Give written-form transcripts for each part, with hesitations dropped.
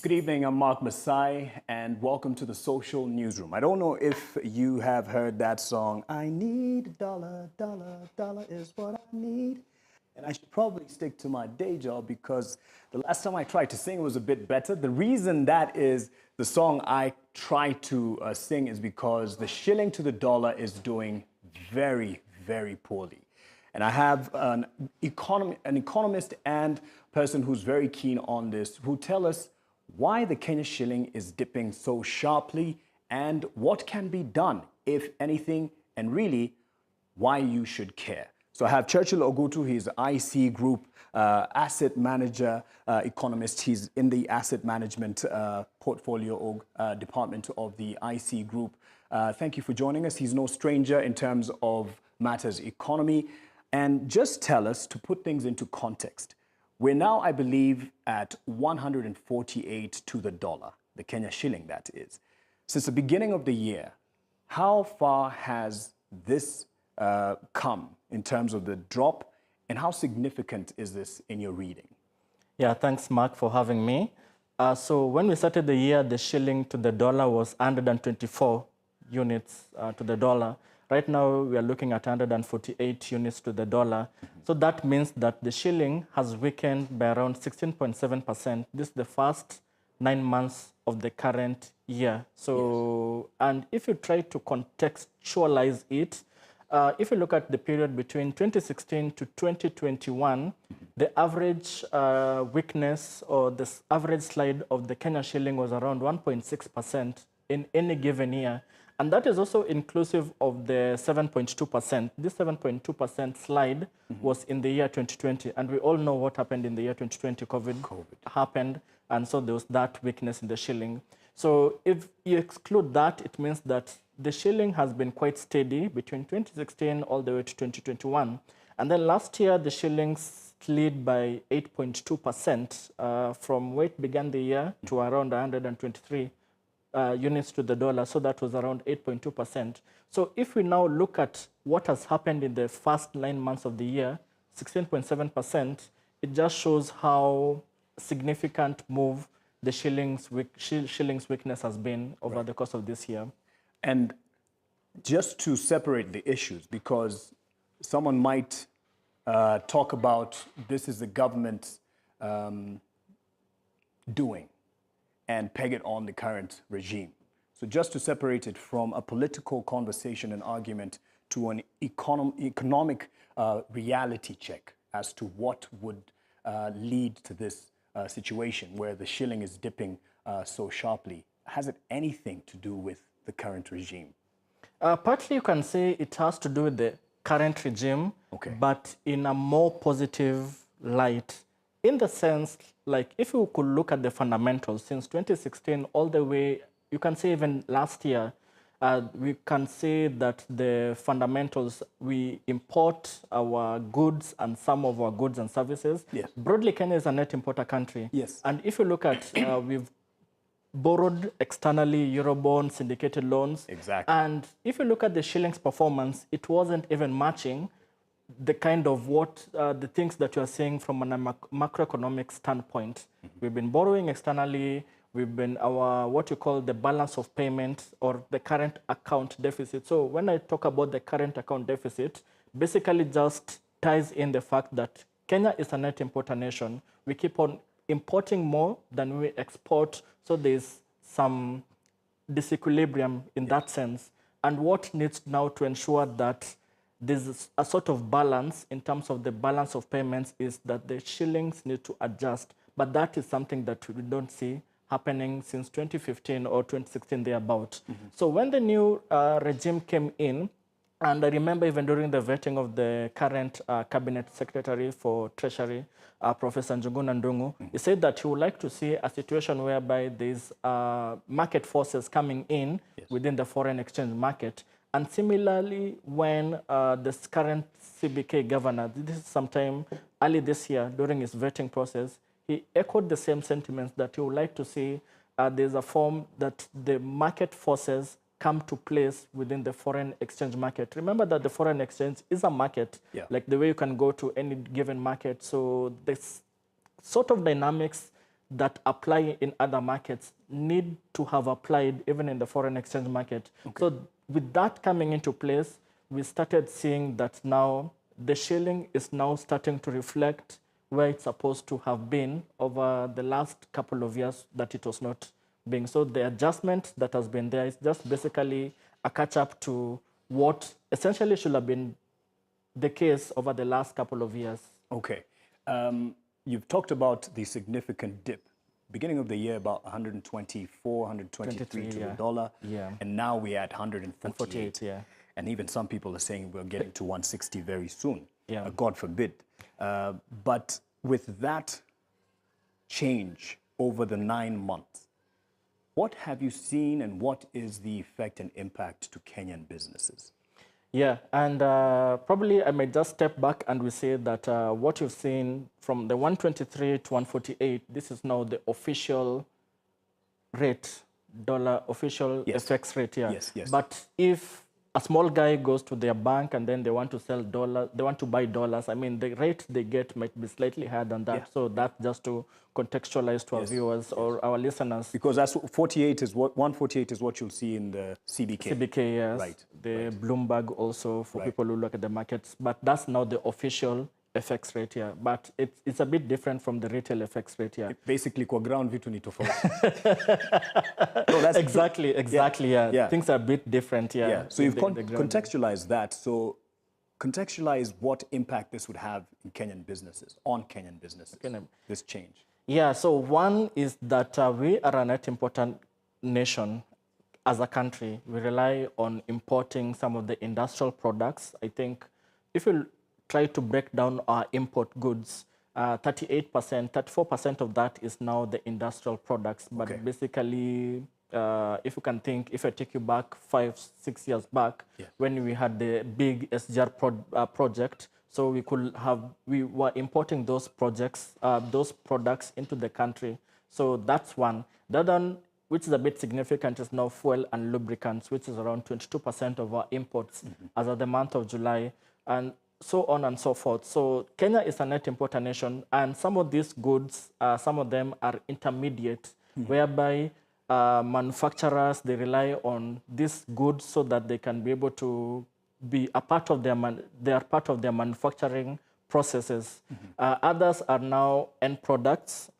Good evening, I'm Mark Masai, and welcome to the Social Newsroom. I don't know if you have heard that song, I need a dollar, dollar, dollar is what I need. And I should probably stick to my day job because the last time I tried to sing was a bit better. The reason that is the song I try to sing is because the shilling to the dollar is doing very, very poorly. And I have an economist and person who's very keen on this who tell us why the Kenyan shilling is dipping so sharply and what can be done, if anything, and really why you should care. So I have Churchill Ogutu. He's IC Group asset manager, economist. He's in the asset management portfolio department of the IC Group. Thank you for joining us. He's no stranger in terms of matters economy. And just tell us, to put things into context, we're now, I believe, at 148 to the dollar, the Kenyan shilling, that is. Since the beginning of the year, how far has this come in terms of the drop, and how significant is this in your reading? Yeah, thanks, Mark, for having me. So when we started the year, the shilling to the dollar was 124 units to the dollar. Right now, we are looking at 148 units to the dollar. So that means that the shilling has weakened by around 16.7%. This is the first 9 months of the current year. So, yes. And if you try to contextualize it, if you look at the period between 2016 to 2021, the average weakness or the average slide of the Kenyan shilling was around 1.6% in any given year. And that is also inclusive of the 7.2%. This 7.2% slide was in the year 2020. And we all know what happened in the year 2020. COVID happened. And so there was that weakness in the shilling. So if you exclude that, it means that the shilling has been quite steady between 2016 all the way to 2021. And then last year, the shilling slid by 8.2% from where it began the year to around 123 units to the dollar, so that was around 8.2%. So if we now look at what has happened in the first 9 months of the year, 16.7%, it just shows how significant move the shilling's weakness has been over the course of this year. And just to separate the issues, because someone might talk about this is the government doing, and peg it on the current regime. So just to separate it from a political conversation and argument to an economic reality check as to what would lead to this situation where the shilling is dipping so sharply. Has it anything to do with the current regime? Partly you can say it has to do with the current regime, but in a more positive light. In the sense, like if you could look at the fundamentals since 2016 all the way, you can say even last year, we can say that the fundamentals, we import our goods and some of our goods and services. Yes. Broadly, Kenya is a net importer country. Yes. And if you look at, we've borrowed externally, Eurobond, syndicated loans. Exactly. And if you look at the shilling's performance, it wasn't even matching the kind of what the things that you are saying from a macroeconomic standpoint. We've been borrowing externally. We've been what you call the balance of payment or the current account deficit. So when I talk about the current account deficit, basically just ties in the fact that Kenya is a net importer nation. We keep on importing more than we export. So there's some disequilibrium in that sense. And what needs now to ensure that there's a sort of balance in terms of the balance of payments is that the shillings need to adjust. But that is something that we don't see happening since 2015 or 2016 thereabout. So when the new regime came in, and I remember even during the vetting of the current cabinet secretary for Treasury, Professor Njuguna Ndung'u, he said that he would like to see a situation whereby there's market forces coming in within the foreign exchange market. And similarly, when this current CBK governor, this is sometime early this year during his vetting process, he echoed the same sentiments that he would like to see there's a form that the market forces come to place within the foreign exchange market. Remember that the foreign exchange is a market, like the way you can go to any given market. So this sort of dynamics that apply in other markets need to have applied even in the foreign exchange market. Okay. So with that coming into place, we started seeing that now the shilling is now starting to reflect where it's supposed to have been over the last couple of years that it was not being. So the adjustment that has been there is just basically a catch-up to what essentially should have been the case over the last couple of years. Okay. You've talked about the significant dip. Beginning of the year, about 124, 123 to the dollar. Yeah. And now we're at 148. 48, yeah. And even some people are saying we're getting to 160 very soon. Yeah. God forbid. But with that change over the 9 months, what have you seen and what is the effect and impact to Kenyan businesses? Yeah, and probably I may just step back and we say that what you've seen from the 123 to 148, this is now the official rate, dollar official Yes. FX rate here. Yes, yes. But if a small guy goes to their bank and then they want to sell dollars, they want to buy dollars, I mean, the rate they get might be slightly higher than that. Yeah. So that's just to contextualize to our viewers or our listeners. Because that's 48 is what 148 is what you'll see in the CBK. CBK, yes. Right. The Bloomberg also for people who look at the markets. But that's now the official FX rate here. But it's a bit different from the retail FX rate here. Basically, kwa ground vitu ni tofauti. No, that's Exactly, yeah. Yeah. Things are a bit different here. Yeah. So you've contextualized that. So contextualize what impact this would have in Kenyan businesses, on Kenyan businesses, this change. Yeah, so one is that we are a net important nation as a country. We rely on importing some of the industrial products. I think if you try to break down our import goods, 38%, 34% of that is now the industrial products. But basically, if you can think, if I take you back 5-6 years back, when we had the big SGR project, so we were importing those products into the country. So that's one. The other one, which is a bit significant, is now fuel and lubricants, which is around 22% of our imports as of the month of July, and so on and so forth. So Kenya is a net importer nation, and some of these goods, some of them are intermediate, whereby manufacturers, they rely on these goods so that they can be able to be a part of they are part of their manufacturing processes. Others are now end products,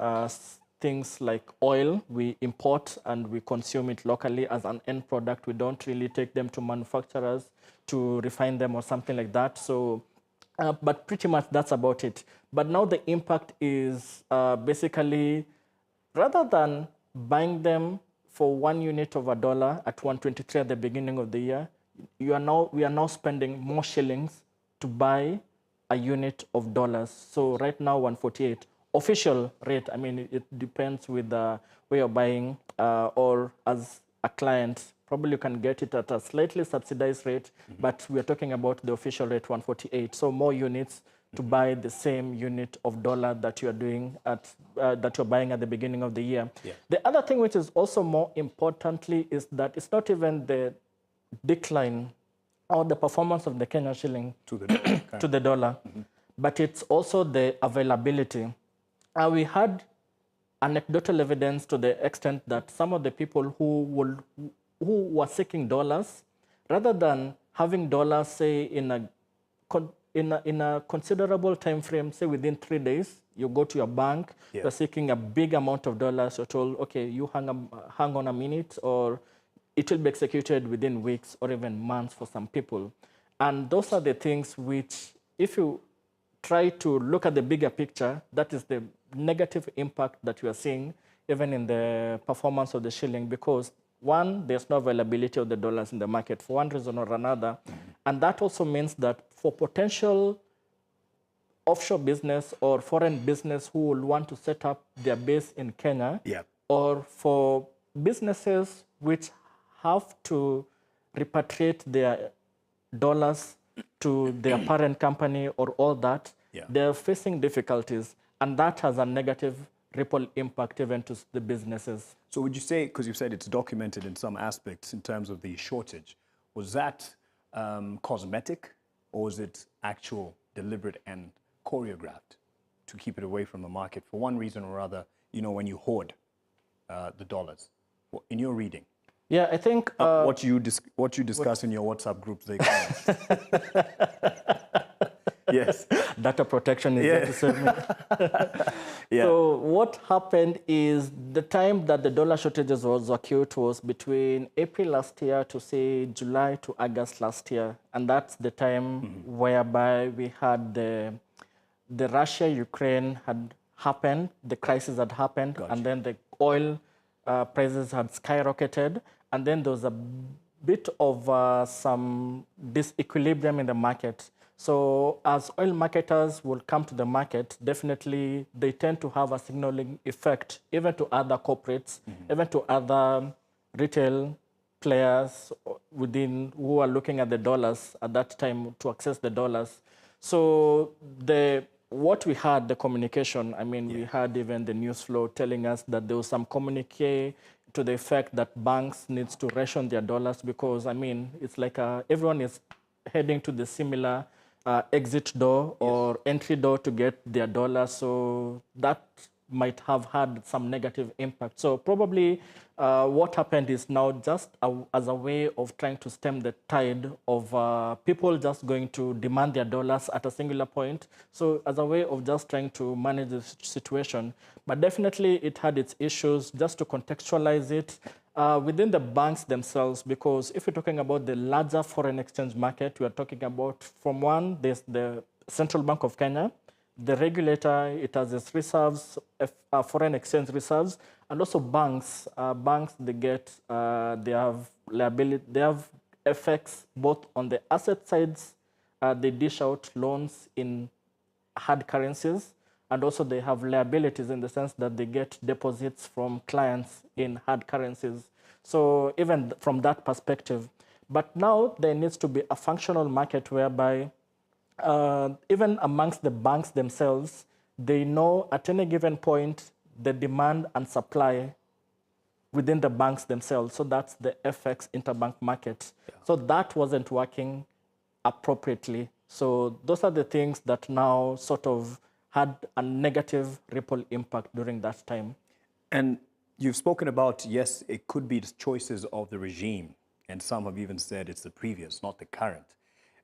things like oil. We import and we consume it locally as an end product. We don't really take them to manufacturers to refine them or something like that. So, but pretty much that's about it. But now the impact is basically, rather than buying them for 1 unit of $1 at 123 at the beginning of the year, we are now spending more shillings to buy a unit of dollars. So right now, 148 official rate. I mean, it depends with where you're buying, or as a client, probably you can get it at a slightly subsidized rate, but we are talking about the official rate, 148. So more units to buy the same unit of dollar that you are doing that you're buying at the beginning of the year. The other thing, which is also more importantly, is that it's not even the decline or the performance of the Kenyan shilling To the dollar. to the dollar, but it's also the availability. We had anecdotal evidence to the extent that some of the people who were seeking dollars, rather than having dollars, say, in a considerable time frame, say within 3 days, you go to your bank, you're seeking a big amount of dollars, you're told, okay, you hang on a minute, or it will be executed within weeks or even months for some people. And those are the things which, if you try to look at the bigger picture, that is the negative impact that we are seeing even in the performance of the shilling, because one, there's no availability of the dollars in the market for one reason or another. And that also means that for potential offshore business or foreign business who will want to set up their base in Kenya, or for businesses which have to repatriate their dollars to their parent company or all that, they're facing difficulties. And that has a negative ripple impact even to the businesses. So would you say, because you said it's documented in some aspects in terms of the shortage, was that cosmetic, or was it actual, deliberate, and choreographed to keep it away from the market for one reason or other, you know, when you hoard the dollars. In your reading? Yeah, I think... what you discuss in your WhatsApp groups, the Economist. Yes. Data protection is there to serve me. Yeah. So what happened is the time that the dollar shortages was acute was between April last year to say July to August last year. And that's the time whereby we had the Russia-Ukraine had happened, the crisis had happened, and then the oil prices had skyrocketed. And then there was a bit of some disequilibrium in the market. So as oil marketers will come to the market, definitely they tend to have a signaling effect, even to other corporates, even to other retail players within who are looking at the dollars at that time to access the dollars. So what we had, the communication, I mean, we had even the news flow telling us that there was some communique to the effect that banks needs to ration their dollars because, I mean, it's like everyone is heading to the similar exit door or entry door to get their dollars. So that might have had some negative impact. So probably what happened is now just as a way of trying to stem the tide of people just going to demand their dollars at a singular point. So as a way of just trying to manage the situation. But definitely it had its issues. Just to contextualize it, within the banks themselves, because if you're talking about the larger foreign exchange market, we are talking about, from one, there's the Central Bank of Kenya, the regulator, it has its reserves, foreign exchange reserves, and also banks. Banks, they have liability, they have effects both on the asset sides. They dish out loans in hard currencies, and also they have liabilities in the sense that they get deposits from clients in hard currencies. So even from that perspective. But now there needs to be a functional market whereby even amongst the banks themselves, they know at any given point the demand and supply within the banks themselves. So that's the FX interbank market. Yeah. So that wasn't working appropriately. So those are the things that now sort of had a negative ripple impact during that time. And you've spoken about, yes, it could be the choices of the regime. And some have even said it's the previous, not the current.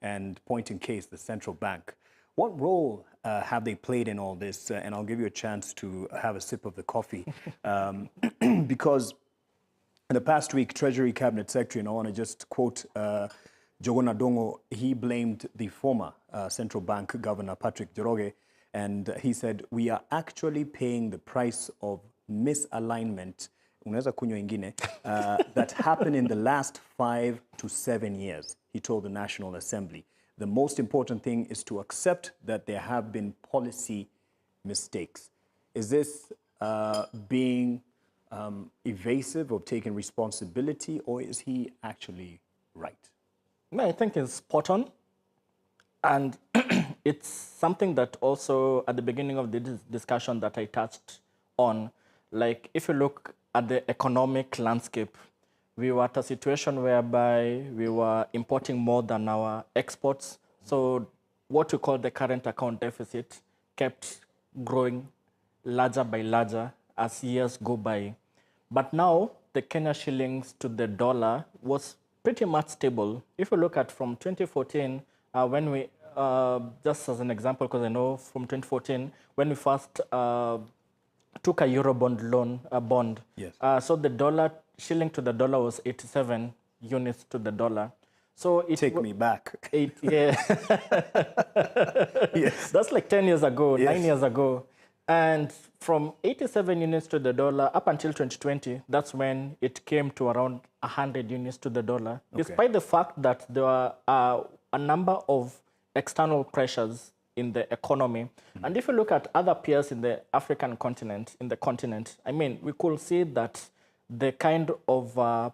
And point in case, the central bank. What role have they played in all this? And I'll give you a chance to have a sip of the coffee. Because in the past week, Treasury Cabinet Secretary, and I want to just quote Jogona Dongo, he blamed the former central bank governor, Patrick Njoroge, and he said, we are actually paying the price of misalignment that happened in the last 5 to 7 years, he told the National Assembly. The most important thing is to accept that there have been policy mistakes. Is this being evasive of taking responsibility, or is he actually right? No, I think it's spot on. And it's something that also at the beginning of the discussion that I touched on, like if you look at the economic landscape, we were at a situation whereby we were importing more than our exports. So what we call the current account deficit kept growing larger by larger as years go by. But now the Kenyan shillings to the dollar was pretty much stable. If you look at from 2014, when we, just as an example, because I know from 2014, when we first took a Eurobond loan, bond. Yes. So the shilling to the dollar was 87 units to the dollar. So it Take me back. Yeah. Yes. That's like 10 years ago, yes. 9 years ago. And from 87 units to the dollar up until 2020, that's when it came to around 100 units to the dollar. Okay. Despite the fact that there were a number of external pressures in the economy. Mm-hmm. And if you look at other peers in the African continent, I mean, we could see that the kind of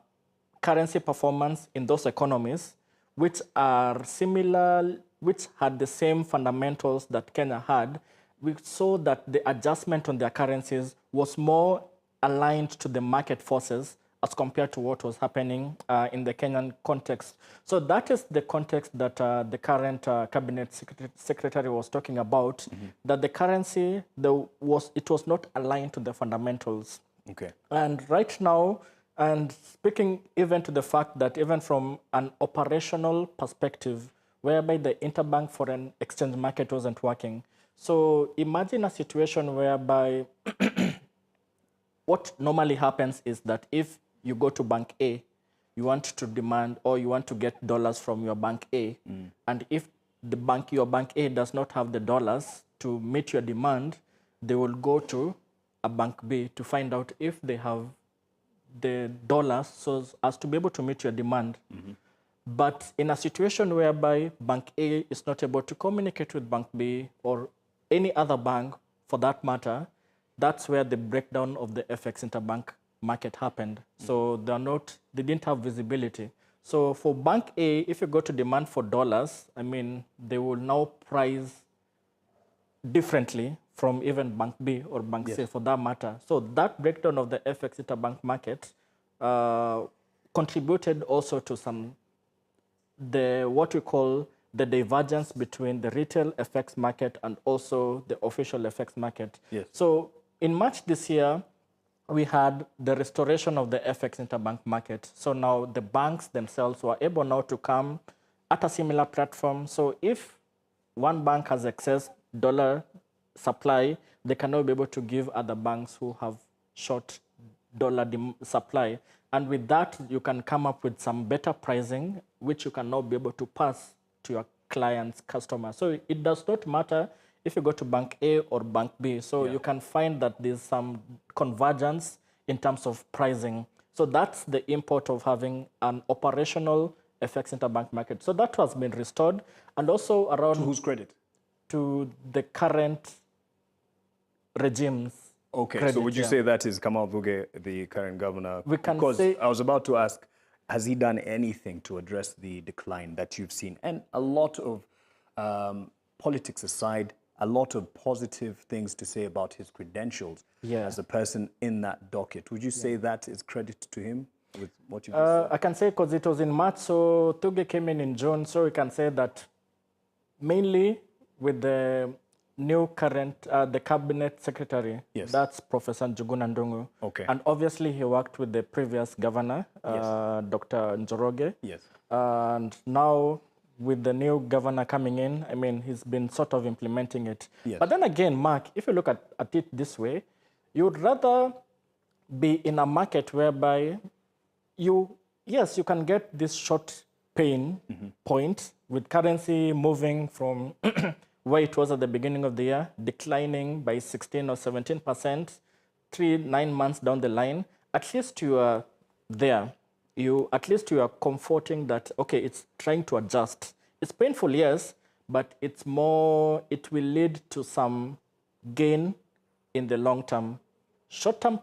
currency performance in those economies, which are similar, which had the same fundamentals that Kenya had, we saw that the adjustment on their currencies was more aligned to the market forces as compared to what was happening in the Kenyan context. So that is the context that the current cabinet secretary was talking about, that the currency, it was not aligned to the fundamentals. Okay. And right now, and speaking even to the fact that even from an operational perspective, whereby the interbank foreign exchange market wasn't working. So imagine a situation whereby what normally happens is that if you go to bank A, you want to demand or you want to get dollars from your bank A, and if your bank A does not have the dollars to meet your demand, they will go to a bank B to find out if they have the dollars so as to be able to meet your demand. But in a situation whereby bank A is not able to communicate with bank B or any other bank for that matter, that's where the breakdown of the FX interbank market happened. So they didn't have visibility. So for bank A, if you go to demand for dollars, I mean, they will now price differently from even bank B or bank C for that matter. So that breakdown of the FX interbank market contributed also to what we call the divergence between the retail FX market and also the official FX market. Yes. So in March this year, we had the restoration of the FX interbank market. So now the banks themselves were able now to come at a similar platform. So if one bank has excess dollar supply, they can now be able to give other banks who have short dollar supply. And with that, you can come up with some better pricing, which you can now be able to pass to your clients, customers. So it does not matter if you go to bank A or bank B. So you can find that there's some convergence in terms of pricing. So that's the import of having an operational FX interbank market. So that has been restored. And also around... To whose credit? To the current regimes. Okay, credit, so would you say that is Kamau Thugge, the current governor? We can because say... I was about to ask, has he done anything to address the decline that you've seen? And a lot of politics aside, a lot of positive things to say about his credentials as a person in that docket. Would you say that is credit to him with what you've just said? I can say because it was in March, so Thugge came in June, so we can say that mainly with the new current, the cabinet secretary, that's Professor Njuguna Ndung'u. Okay. And obviously he worked with the previous governor, Dr. Njoroge. Yes. And now with the new governor coming in, I mean, he's been sort of implementing it. Yes. But then again, Mark, if you look at it this way, you would rather be in a market whereby you can get this short pain point with currency moving from where it was at the beginning of the year, declining by 16 or 17%, 9 months down the line. At least you are there. At least you are comforting that, okay, it's trying to adjust. It's painful, yes, but it will lead to some gain in the long term. Short-term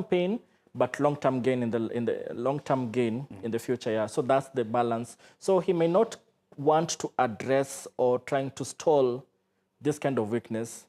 pain, but long-term gain in the future. Yeah. So that's the balance. So he may not want to address or trying to stall this kind of weakness.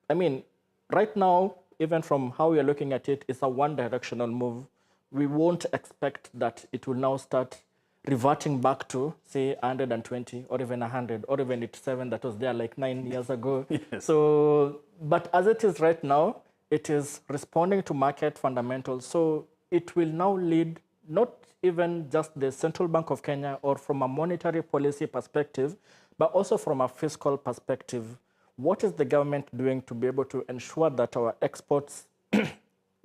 I mean, right now, even from how we're looking at it, it's a one-directional move. We won't expect that it will now start reverting back to, say, 120 or even 100 or even 87 that was there like 9 years ago. Yes. So, but as it is right now, it is responding to market fundamentals. So it will now lead not even just the Central Bank of Kenya or from a monetary policy perspective, but also from a fiscal perspective. What is the government doing to be able to ensure that our exports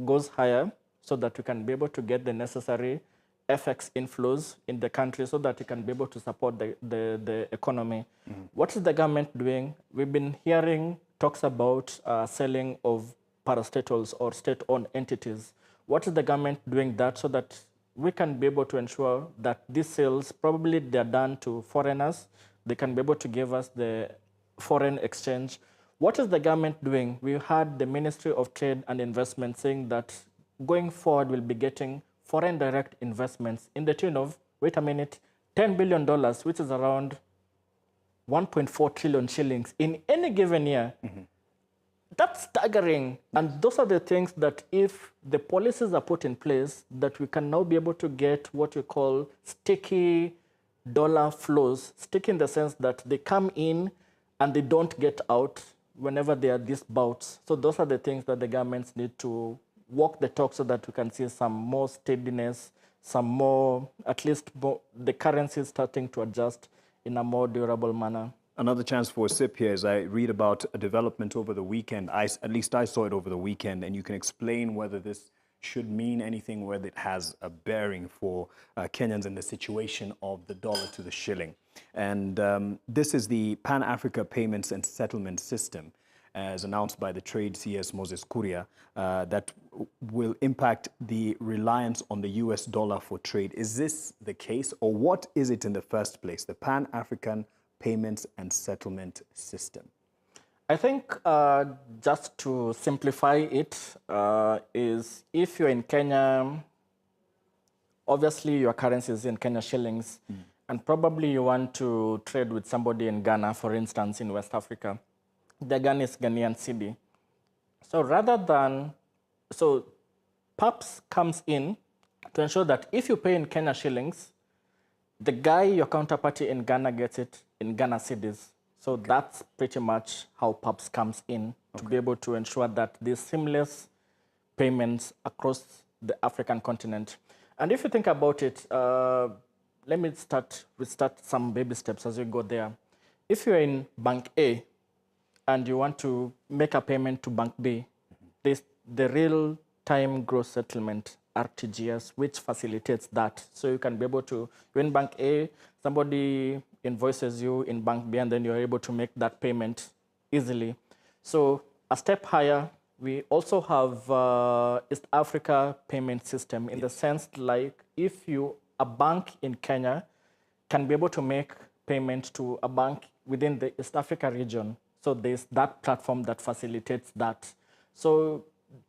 goes higher so that we can be able to get the necessary FX inflows in the country so that we can be able to support the economy? What is the government doing? We've been hearing talks about selling of parastatals or state-owned entities. What is the government doing that so that we can be able to ensure that these sales, probably they're done to foreigners, they can be able to give us the foreign exchange? What is the government doing? We had the Ministry of Trade and Investment saying that going forward we'll be getting foreign direct investments in the tune of, wait a minute, $10 billion, which is around 1.4 trillion shillings in any given year. That's staggering. And those are the things that if the policies are put in place, that we can now be able to get what we call sticky dollar flows. Sticky in the sense that they come in and they don't get out whenever there are these bouts. So those are the things that the governments need to walk the talk so that we can see some more steadiness, some more, at least more, the currency is starting to adjust in a more durable manner. Another chance for a sip here is I read about a development over the weekend. At least I saw it over the weekend, and you can explain whether this should mean anything, whether it has a bearing for Kenyans in the situation of the dollar to the shilling. And this is the Pan-Africa Payments and Settlement System, as announced by the Trade CS Moses Kuria, that will impact the reliance on the US dollar for trade. Is this the case, or what is it in the first place, the Pan-African Payments and Settlement System? I think just to simplify it, is if you're in Kenya, obviously your currency is in Kenyan shillings, and probably you want to trade with somebody in Ghana, for instance, in West Africa. The Ghana is Ghanaian cedi. So rather than, so PAPSS comes in to ensure that if you pay in Kenya shillings, the guy, your counterparty in Ghana, gets it in Ghana cedis. So that's pretty much how PAPSS comes in to be able to ensure that there's seamless payments across the African continent. And if you think about it, let me start some baby steps as you go there. If you're in Bank A and you want to make a payment to Bank B, there's the real-time gross settlement, RTGS, which facilitates that. So you can be able to, you're in Bank A, somebody invoices you in Bank B, and then you're able to make that payment easily. So a step higher, we also have East Africa payment system in the sense like if you, a bank in Kenya, can be able to make payment to a bank within the East Africa region. So there's that platform that facilitates that. So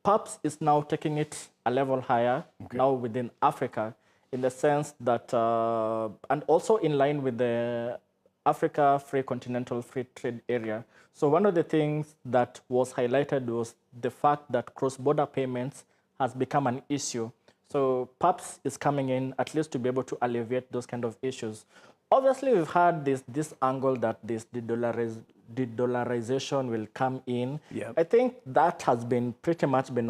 PAPSS is now taking it a level higher, now within Africa, in the sense that, and also in line with the Africa Free Continental Free Trade Area. So one of the things that was highlighted was the fact that cross-border payments has become an issue. So PAPSS is coming in at least to be able to alleviate those kind of issues. Obviously, we've had this angle that this de-dollarization will come in. Yep. I think that has been pretty much been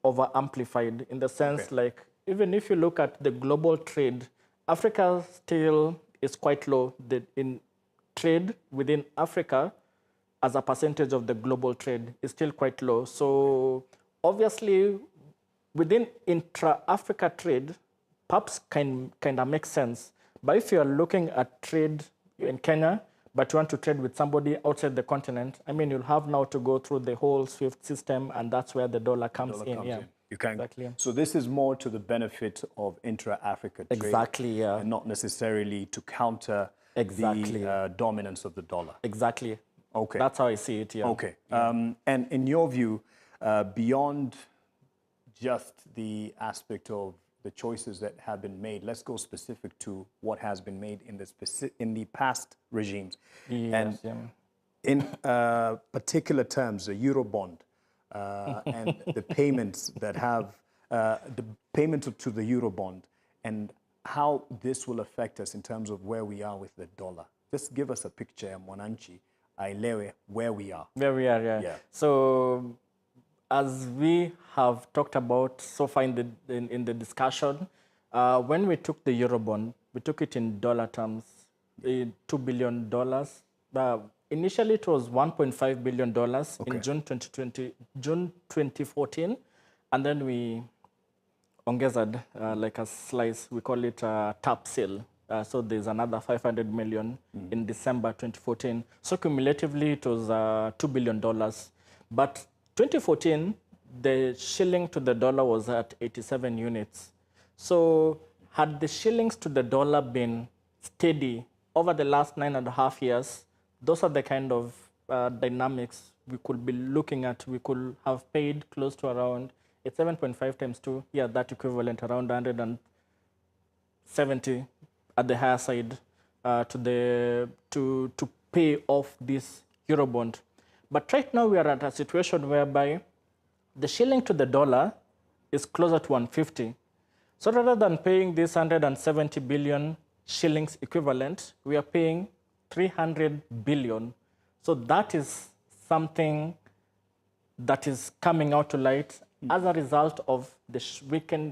over-amplified in the sense like, even if you look at the global trade, Africa still is quite low in trade within Africa as a percentage of the global trade is still quite low. So obviously, within intra-Africa trade, PAPSS kind of makes sense. But if you're looking at trade in Kenya, but you want to trade with somebody outside the continent, I mean, you'll have now to go through the whole SWIFT system, and that's where the dollar comes in. You can. Exactly. So this is more to the benefit of intra-Africa trade. Exactly, yeah. And not necessarily to counter the dominance of the dollar. Exactly. Okay. That's how I see it, yeah. Okay. And in your view, beyond just the aspect of the choices that have been made, let's go specific to what has been made in the past regimes. Yes, and in particular terms, the Eurobond and the payments that have, the payments to the Eurobond and how this will affect us in terms of where we are with the dollar. Just give us a picture, Mwananchi, ailewe, where we are. Where we are, yeah. So as we have talked about so far in the discussion, when we took the Eurobond, we took it in dollar terms, $2 billion. Initially, it was $1.5 billion in June 2014, and then we ongezed like a slice. We call it a tap sale. So there's another 500 million in December 2014. So cumulatively, it was $2 billion. But 2014, the shilling to the dollar was at 87 units. So had the shillings to the dollar been steady over the last 9.5 years, those are the kind of dynamics we could be looking at. We could have paid close to around, it's 7.5 times 2, yeah, that equivalent, around 170 at the higher side to pay off this Eurobond. But right now we are at a situation whereby the shilling to the dollar is closer to 150. So rather than paying this 170 billion shillings equivalent, we are paying 300 billion. So that is something that is coming out to light as a result of the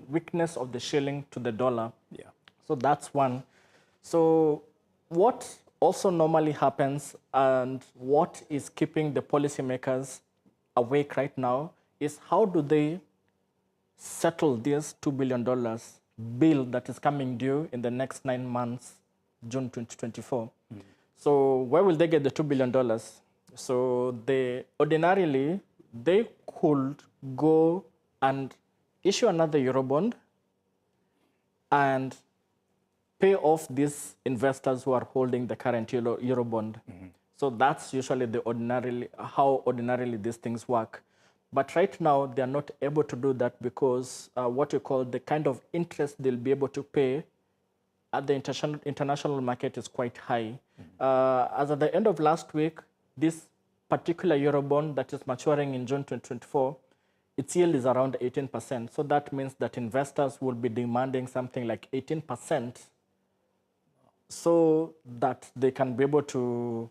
weakness of the shilling to the dollar. Yeah. So that's one. So what also normally happens and what is keeping the policymakers awake right now is how do they settle this $2 billion bill that is coming due in the next 9 months, June 2024. So where will they get the $2 billion? So ordinarily, they could go and issue another Eurobond and pay off these investors who are holding the current Eurobond. So that's usually how ordinarily these things work. But right now, they are not able to do that because what you call the kind of interest they'll be able to pay at the international market is quite high. As at the end of last week, this particular Eurobond that is maturing in June 2024, its yield is around 18%. So that means that investors will be demanding something like 18% so that they can be able to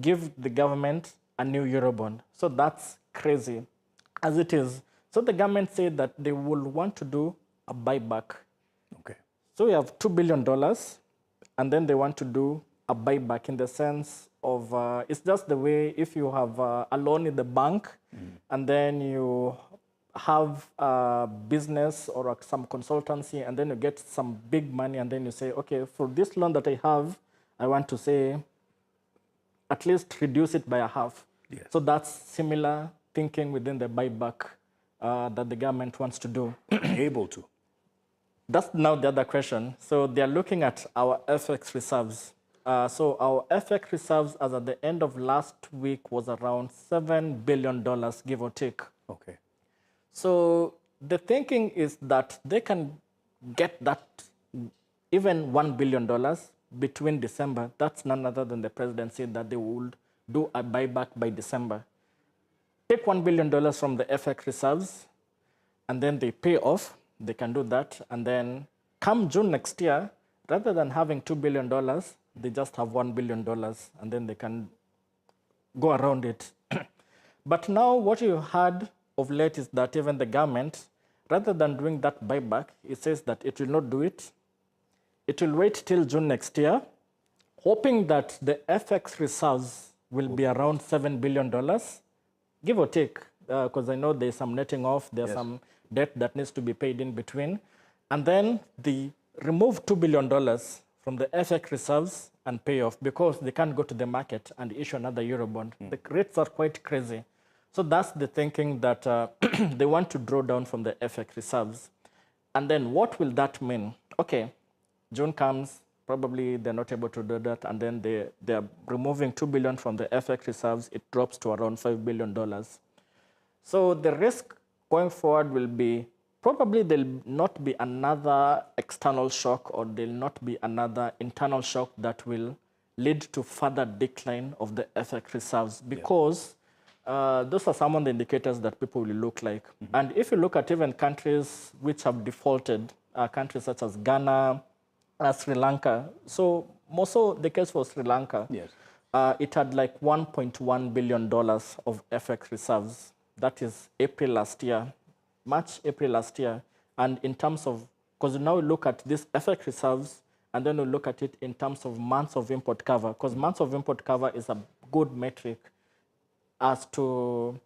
give the government a new Eurobond. So that's crazy as it is. So the government said that they will want to do a buyback. Okay. So we have $2 billion, and then they want to do a buyback in the sense of, it's just the way if you have a loan in the bank, and then you have a business or some consultancy, and then you get some big money, and then you say, okay, for this loan that I have, I want to say, at least reduce it by a half. Yes. So that's similar thinking within the buyback that the government wants to do. Able to. That's now the other question. So they're looking at our FX reserves. So our FX reserves as at the end of last week was around $7 billion, give or take. Okay. So the thinking is that they can get that even $1 billion between December. That's none other than the president said that they would do a buyback by December. Take $1 billion from the FX reserves, and then they pay off. They can do that. And then come June next year, rather than having $2 billion, they just have $1 billion, and then they can go around it. But now what you had of late is that even the government, rather than doing that buyback, it says that it will not do it. It will wait till June next year, hoping that the FX reserves will be around $7 billion, give or take, because I know there's some netting off, there's some debt that needs to be paid in between. And then they remove $2 billion from the FX reserves and pay off because they can't go to the market and issue another Eurobond. The rates are quite crazy. So that's the thinking that they want to draw down from the FX reserves. And then what will that mean? Okay, June comes, probably they're not able to do that, and then they're removing $2 billion from the FX reserves. It drops to around $5 billion. So the risk going forward will be probably there'll not be another external shock or there'll not be another internal shock that will lead to further decline of the FX reserves because those are some of the indicators that people will look like. And if you look at even countries which have defaulted, countries such as Ghana, Sri Lanka, so more so the case for Sri Lanka, it had like $1.1 billion of FX reserves. That is April last year. March, April last year. And in terms of, because now we look at this FX reserves, and then we look at it in terms of months of import cover, because months of import cover is a good metric as to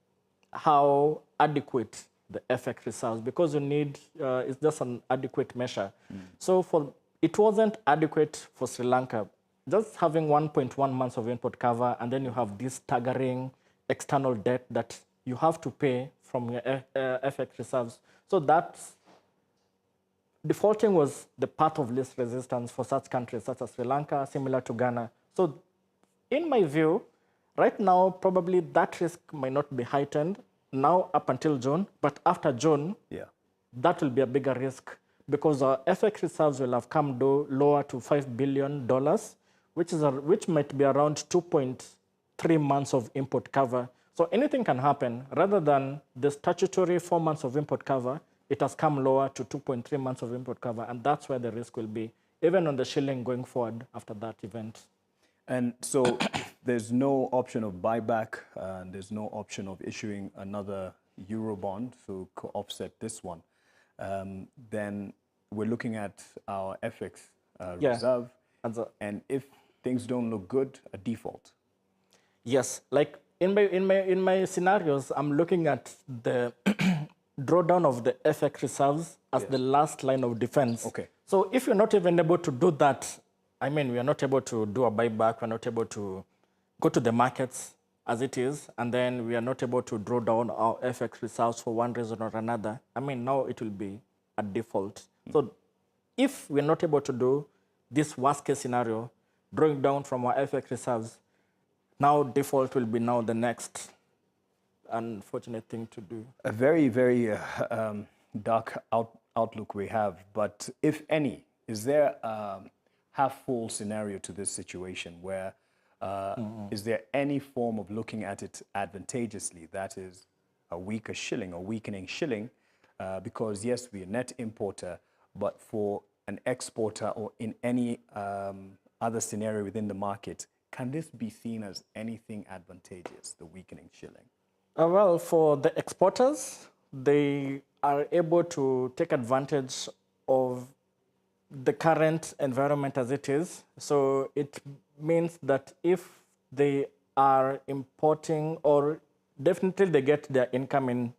how adequate the FX reserves, because you need, it's just an adequate measure. So it wasn't adequate for Sri Lanka. Just having 1.1 months of import cover, and then you have this staggering external debt that you have to pay from your FX reserves. So that's, defaulting was the path of least resistance for such countries such as Sri Lanka, similar to Ghana. So in my view, right now, probably that risk might not be heightened now up until June, but after June, that will be a bigger risk because our FX reserves will have come lower to $5 billion, which might be around 2.8 3 months of import cover. So anything can happen. Rather than the statutory 4 months of import cover, it has come lower to 2.3 months of import cover, and that's where the risk will be, even on the shilling going forward after that event. And so if there's no option of buyback, there's no option of issuing another euro bond to offset this one, then we're looking at our FX reserve. And if things don't look good, a default. Yes, like in my scenarios, I'm looking at the drawdown of the FX reserves as the last line of defense. Okay. So if you're not even able to do that, I mean, we are not able to do a buyback, we're not able to go to the markets as it is, and then we are not able to draw down our FX reserves for one reason or another. I mean, now it will be a default. So if we're not able to do this worst case scenario, drawing down from our FX reserves, now default will be now the next unfortunate thing to do. A very, very dark outlook we have, but if any, is there a half-full scenario to this situation where is there any form of looking at it advantageously, that is a weaker shilling or weakening shilling, because yes, we're a net importer, but for an exporter or in any other scenario within the market, can this be seen as anything advantageous, the weakening shilling? Well, for the exporters, they are able to take advantage of the current environment as it is. So it means that if they are importing, or definitely they get their income in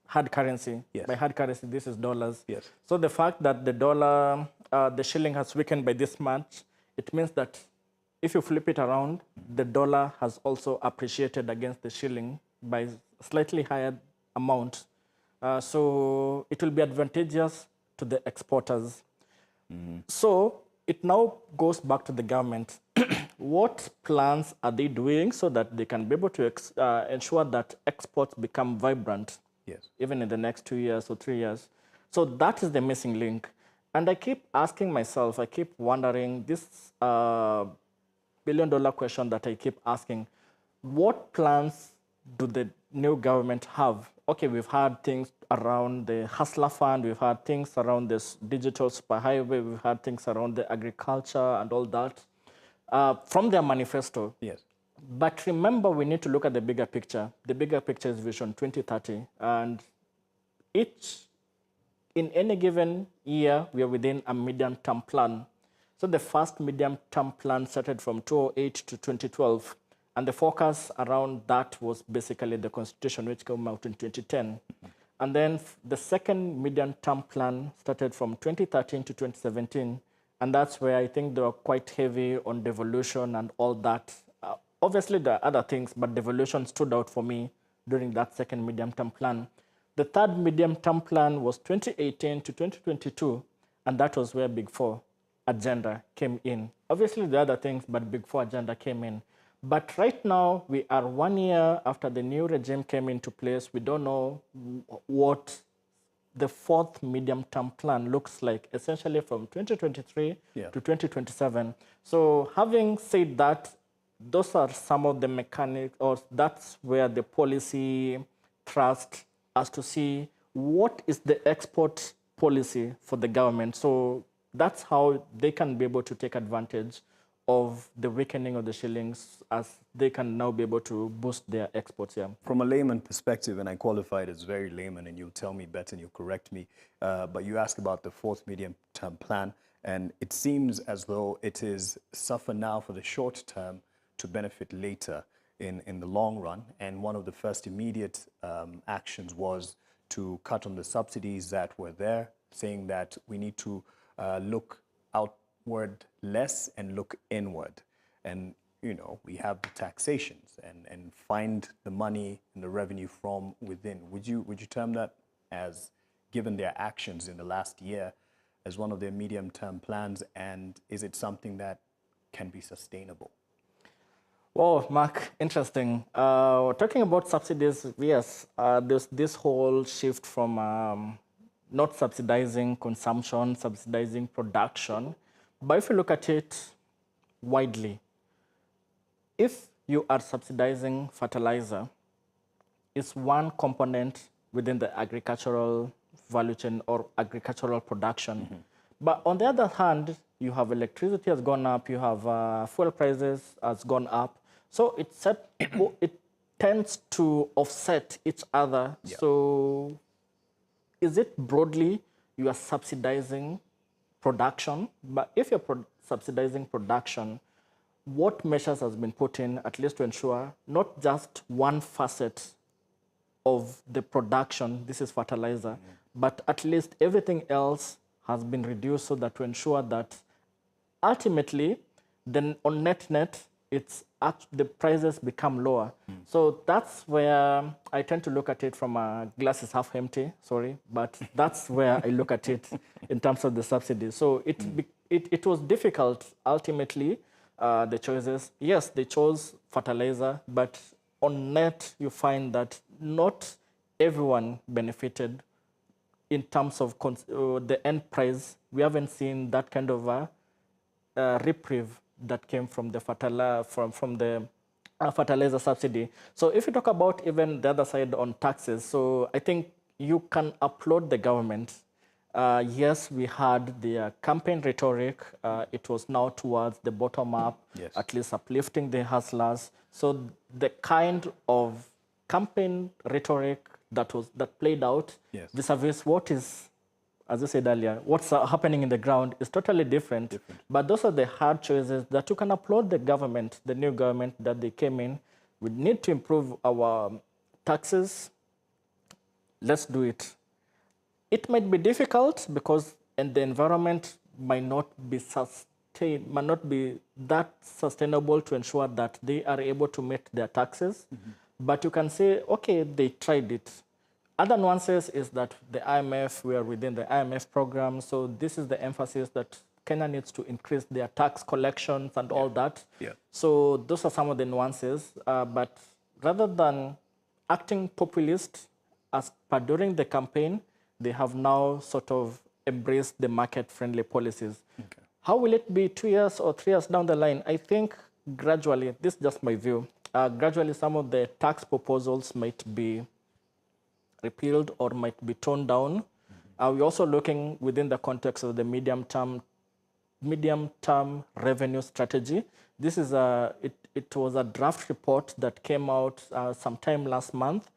hard currency. Yes. By hard currency, this is dollars. Yes. So the fact that the dollar, the shilling has weakened by this much, it means that if you flip it around, the dollar has also appreciated against the shilling by slightly higher amount. So it will be advantageous to the exporters. So it now goes back to the government. What plans are they doing so that they can be able to ensure that exports become vibrant, even in the next 2 years or 3 years? So that is the missing link. And I keep asking myself, I keep wondering this billion-dollar question that I keep asking, what plans do the new government have? Okay, we've had things around the Hustler Fund, we've had things around this digital superhighway, we've had things around the agriculture and all that from their manifesto. Yes. But remember, we need to look at the bigger picture. The bigger picture is Vision 2030. And in any given year, we are within a medium-term plan. So the first medium-term plan started from 2008 to 2012. And the focus around that was basically the Constitution, which came out in 2010. And then the second medium-term plan started from 2013 to 2017. And that's where I think they were quite heavy on devolution and all that. Obviously, there are other things, but devolution stood out for me during that second medium-term plan. The third medium-term plan was 2018 to 2022, and that was where Big Four agenda came in. Obviously, the other things, but Big Four agenda came in. But right now, we are 1 year after the new regime came into place. We don't know what the fourth medium-term plan looks like, essentially from 2023 to 2027. So having said that, those are some of the mechanics, or that's where the policy trust us to see what is the export policy for the government. So that's how they can be able to take advantage of the weakening of the shillings, as they can now be able to boost their exports here. From a layman perspective, and I qualify it as very layman, and you'll tell me better and you'll correct me, but you ask about the fourth medium-term plan, and it seems as though it is suffer now for the short term to benefit later in the long run. And one of the first immediate actions was to cut on the subsidies that were there, saying that we need to look outward less and look inward. And, you know, we have the taxations and find the money and the revenue from within. Would you term that as, given their actions in the last year, as one of their medium-term plans? And is it something that can be sustainable? Well, Mark, interesting. Talking about subsidies, yes, there's this whole shift from not subsidizing consumption, subsidizing production. But if you look at it widely, if you are subsidizing fertilizer, it's one component within the agricultural value chain or agricultural production. But on the other hand, you have electricity has gone up, you have fuel prices has gone up. So it tends to offset each other. Yeah. So is it broadly you are subsidizing production? But if you're subsidizing production, what measures has been put in at least to ensure not just one facet of the production, this is fertilizer, but at least everything else has been reduced so that to ensure that ultimately, then on net, the prices become lower. So that's where I tend to look at it from a glass is half empty, sorry, but that's where I look at it in terms of the subsidy. So it was difficult ultimately, the choices. Yes, they chose fertilizer, but on net, you find that not everyone benefited in terms of the end price. We haven't seen that kind of a reprieve that came from the fertilizer subsidy. So if you talk about even the other side on taxes, so I think you can applaud the government. Yes, we had the campaign rhetoric. It was now towards the bottom up, Yes. at least uplifting the hustlers. So the kind of campaign rhetoric that played out Yes. vis-a-vis what is, as I said earlier, what's happening in the ground is totally different. But those are the hard choices that you can applaud the government, the new government that they came in. We need to improve our taxes. Let's do it. It might be difficult because the environment might not be that sustainable to ensure that they are able to meet their taxes. But you can say, okay, they tried it. Other nuances is that the IMF, we are within the IMF program, so this is the emphasis that Kenya needs to increase their tax collections and all that. Yeah. So those are some of the nuances. But rather than acting populist as per during the campaign, they have now sort of embraced the market-friendly policies. Okay. How will it be 2 years or 3 years down the line? I think gradually, this is just my view, gradually some of the tax proposals might be repealed or might be toned down. We're also looking within the context of the medium-term revenue strategy. This is it was a draft report that came out sometime last month.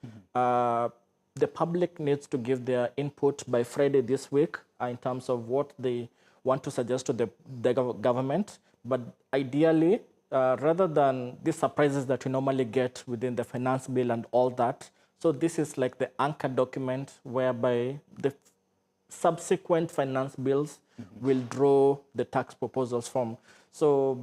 The public needs to give their input by Friday this week in terms of what they want to suggest to the government. But ideally, rather than these surprises that we normally get within the finance bill and all that, so this is like the anchor document whereby the subsequent finance bills will draw the tax proposals from. So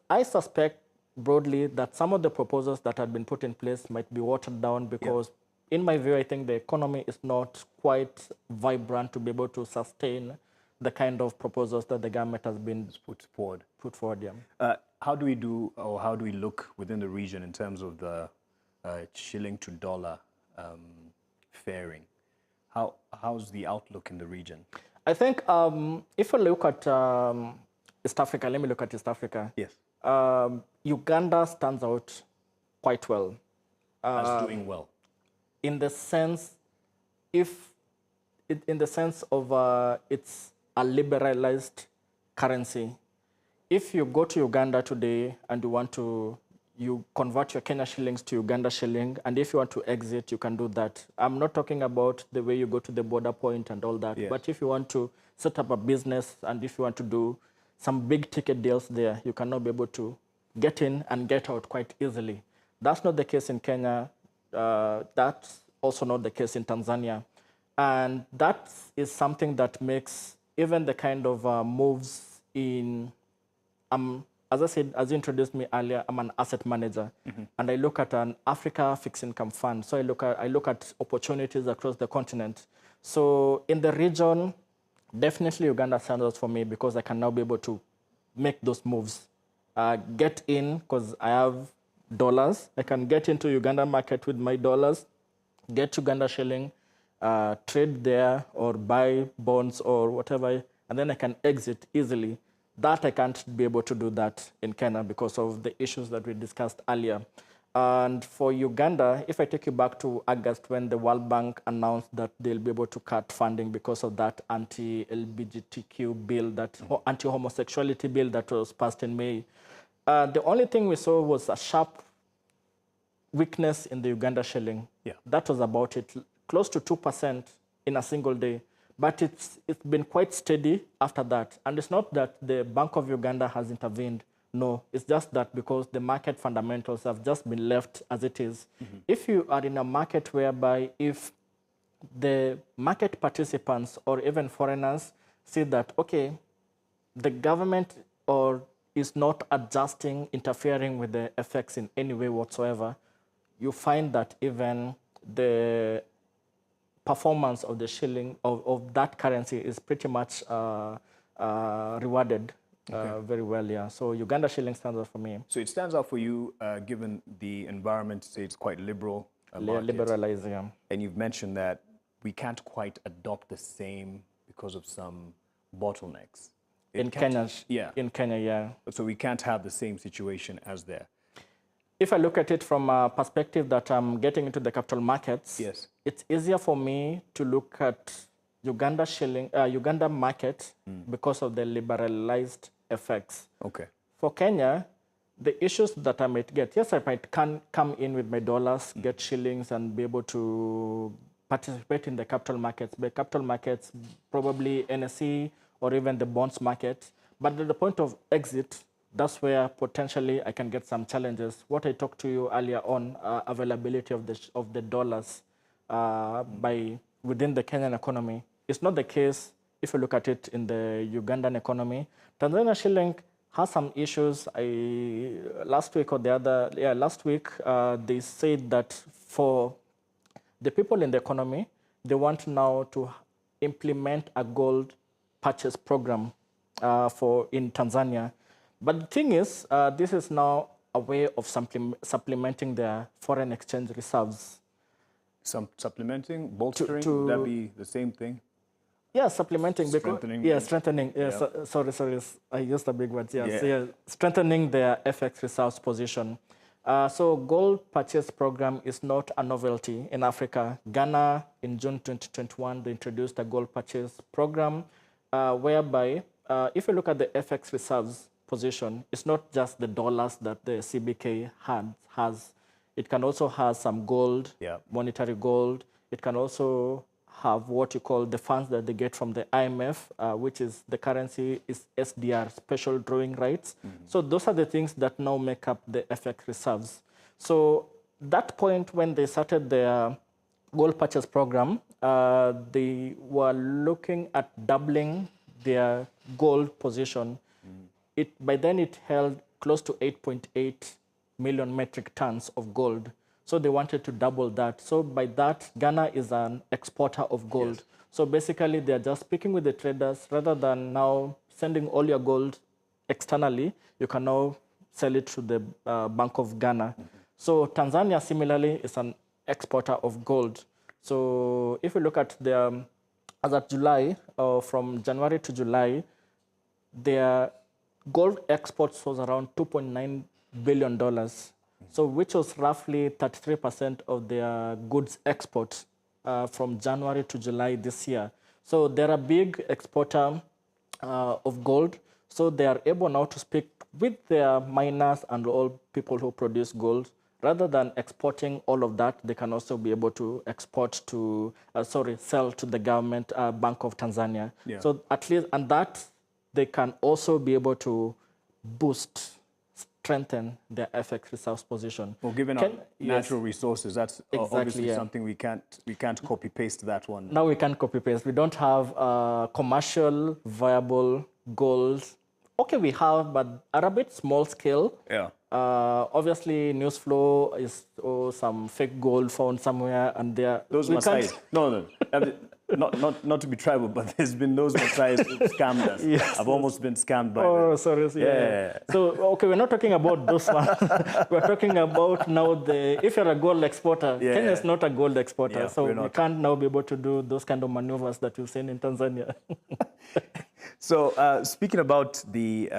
I suspect broadly that some of the proposals that had been put in place might be watered down because in my view, I think the economy is not quite vibrant to be able to sustain the kind of proposals that the government has been put forward. Yeah. How do we look within the region in terms of the shilling to dollar faring? How's the outlook in the region? I think if I look at East Africa, let me look at East Africa. Yes. Uganda stands out quite well. As doing well. In the sense, in the sense of it's a liberalized currency. If you go to Uganda today and you convert your Kenya shillings to Uganda shilling, and if you want to exit, you can do that. I'm not talking about the way you go to the border point and all that, but if you want to set up a business and if you want to do some big ticket deals there, you cannot be able to get in and get out quite easily. That's not the case in Kenya. That's also not the case in Tanzania. And that is something that makes even the kind of moves in, as I said, as you introduced me earlier, I'm an asset manager, and I look at an Africa fixed income fund. So I look at opportunities across the continent. So in the region, definitely Uganda stands out for me because I can now be able to make those moves. Get in because I have dollars. I can get into Uganda market with my dollars, get Uganda shilling, trade there or buy bonds or whatever, and then I can exit easily. That I can't be able to do that in Kenya because of the issues that we discussed earlier. And for Uganda, if I take you back to August when the World Bank announced that they'll be able to cut funding because of that anti-LGBTQ bill, that anti-homosexuality bill that was passed in May, the only thing we saw was a sharp weakness in the Uganda shilling. Yeah. That was about it, close to 2% in a single day. But it's been quite steady after that. And it's not that the Bank of Uganda has intervened. No, it's just that because the market fundamentals have just been left as it is. Mm-hmm. If you are in a market whereby if the market participants or even foreigners see that, okay, the government is not adjusting, interfering with the effects in any way whatsoever, you find that even the performance of the shilling, of that currency is pretty much rewarded very well, yeah. So Uganda shilling stands out for me. So it stands out for you given the environment, say it's quite liberal. Liberalizing. Yeah. And you've mentioned that we can't quite adopt the same because of some bottlenecks. In Kenya, yeah. In Kenya, yeah. So we can't have the same situation as there. If I look at it from a perspective that I'm getting into the capital markets, yes, it's easier for me to look at Uganda shilling, Uganda market because of the liberalized effects. Okay. For Kenya, the issues that I might get, yes, I might come in with my dollars, get shillings, and be able to participate in the capital markets. But capital markets, probably NSE or even the bonds market. But at the point of exit, that's where potentially I can get some challenges. What I talked to you earlier on, availability of the dollars within the Kenyan economy, it's not the case if you look at it in the Ugandan economy. Tanzania shilling has some issues. Last week, they said that for the people in the economy, they want now to implement a gold purchase program in Tanzania. But the thing is, this is now a way of supplementing their foreign exchange reserves. Supplementing, bolstering, would that be the same thing? Yeah, supplementing. Strengthening. Strengthening. Yeah, yeah. Sorry, I used the big words. Yeah, yeah. So, yeah, strengthening their FX reserves position. So gold purchase program is not a novelty in Africa. Ghana, in June 2021, they introduced a gold purchase program whereby if you look at the FX reserves position, it's not just the dollars that the CBK has. It can also have some gold, monetary gold. It can also have what you call the funds that they get from the IMF, which is the currency is SDR, special drawing rights. Mm-hmm. So those are the things that now make up the FX reserves. So that point when they started their gold purchase program, they were looking at doubling their gold position. By then it held close to 8.8 million metric tons of gold. So they wanted to double that. So by that, Ghana is an exporter of gold. Yes. So basically they're just speaking with the traders rather than now sending all your gold externally, you can now sell it to the Bank of Ghana. Mm-hmm. So Tanzania similarly is an exporter of gold. So if you look at their, as of July, from January to July, their gold exports was around $2.9 billion. So which was roughly 33% of their goods exports from January to July this year. So they're a big exporter of gold. So they are able now to speak with their miners and all people who produce gold. Rather than exporting all of that, they can also be able to export to, sell to the government, Bank of Tanzania. Yeah. So at least, and that they can also be able to strengthen their FX reserves position. Well, given our natural resources, that's exactly, obviously something we can't copy paste that one. Now we can't copy paste. We don't have commercial viable gold. Okay, we have, but at a bit small scale. Yeah. Obviously, news flow is some fake gold found somewhere, and there. Those Masai. No. Not to be tribal, but there's been those Masai who scammed us. Yes. I've almost been scammed by them. Oh, sorry. Yeah. So, okay, we're not talking about those ones. We're talking about now if you're a gold exporter, Kenya is not a gold exporter. So we can't now be able to do those kind of maneuvers that you've seen in Tanzania. So speaking about the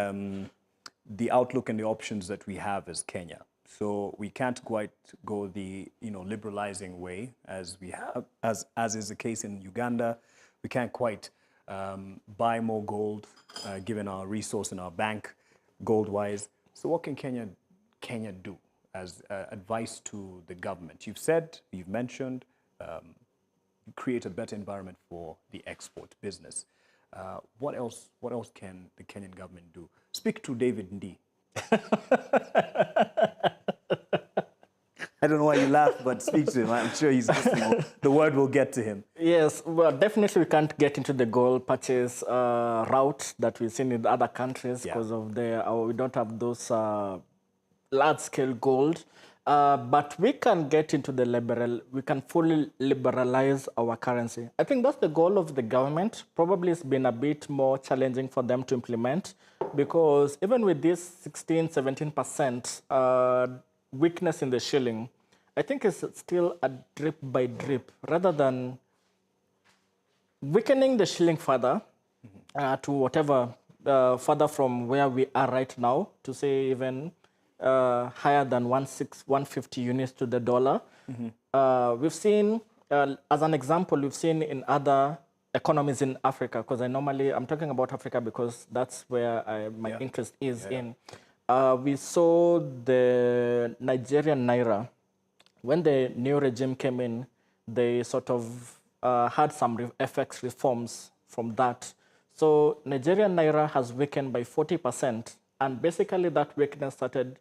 outlook and the options that we have as Kenya, so we can't quite go the liberalizing way as we have, as is the case in Uganda. We can't quite buy more gold, given our resource in our bank, gold-wise. So what can Kenya do as advice to the government? You've mentioned, create a better environment for the export business. What else can the Kenyan government do? Speak to David Ndii. I don't know why you laugh, but speak to him. I'm sure he's listening. The word will get to him. Yes, well, definitely we can't get into the gold purchase route that we've seen in other countries because of we don't have those large-scale gold. But we can get into we can fully liberalize our currency. I think that's the goal of the government. Probably it's been a bit more challenging for them to implement because even with this 16, 17% weakness in the shilling, I think it's still a drip by drip rather than weakening the shilling further to whatever, further from where we are right now, to say even higher than 150 units to the dollar. We've seen, as an example, we've seen in other economies in Africa, because I'm talking about Africa because that's where my interest is in. We saw the Nigerian Naira. When the new regime came in, they sort of had some FX reforms from that. So Nigerian Naira has weakened by 40%. And basically that weakness started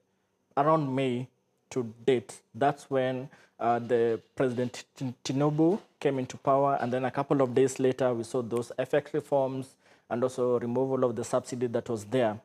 around May to date. That's when the President Tinubu came into power. And then a couple of days later, we saw those FX reforms and also removal of the subsidy that was there.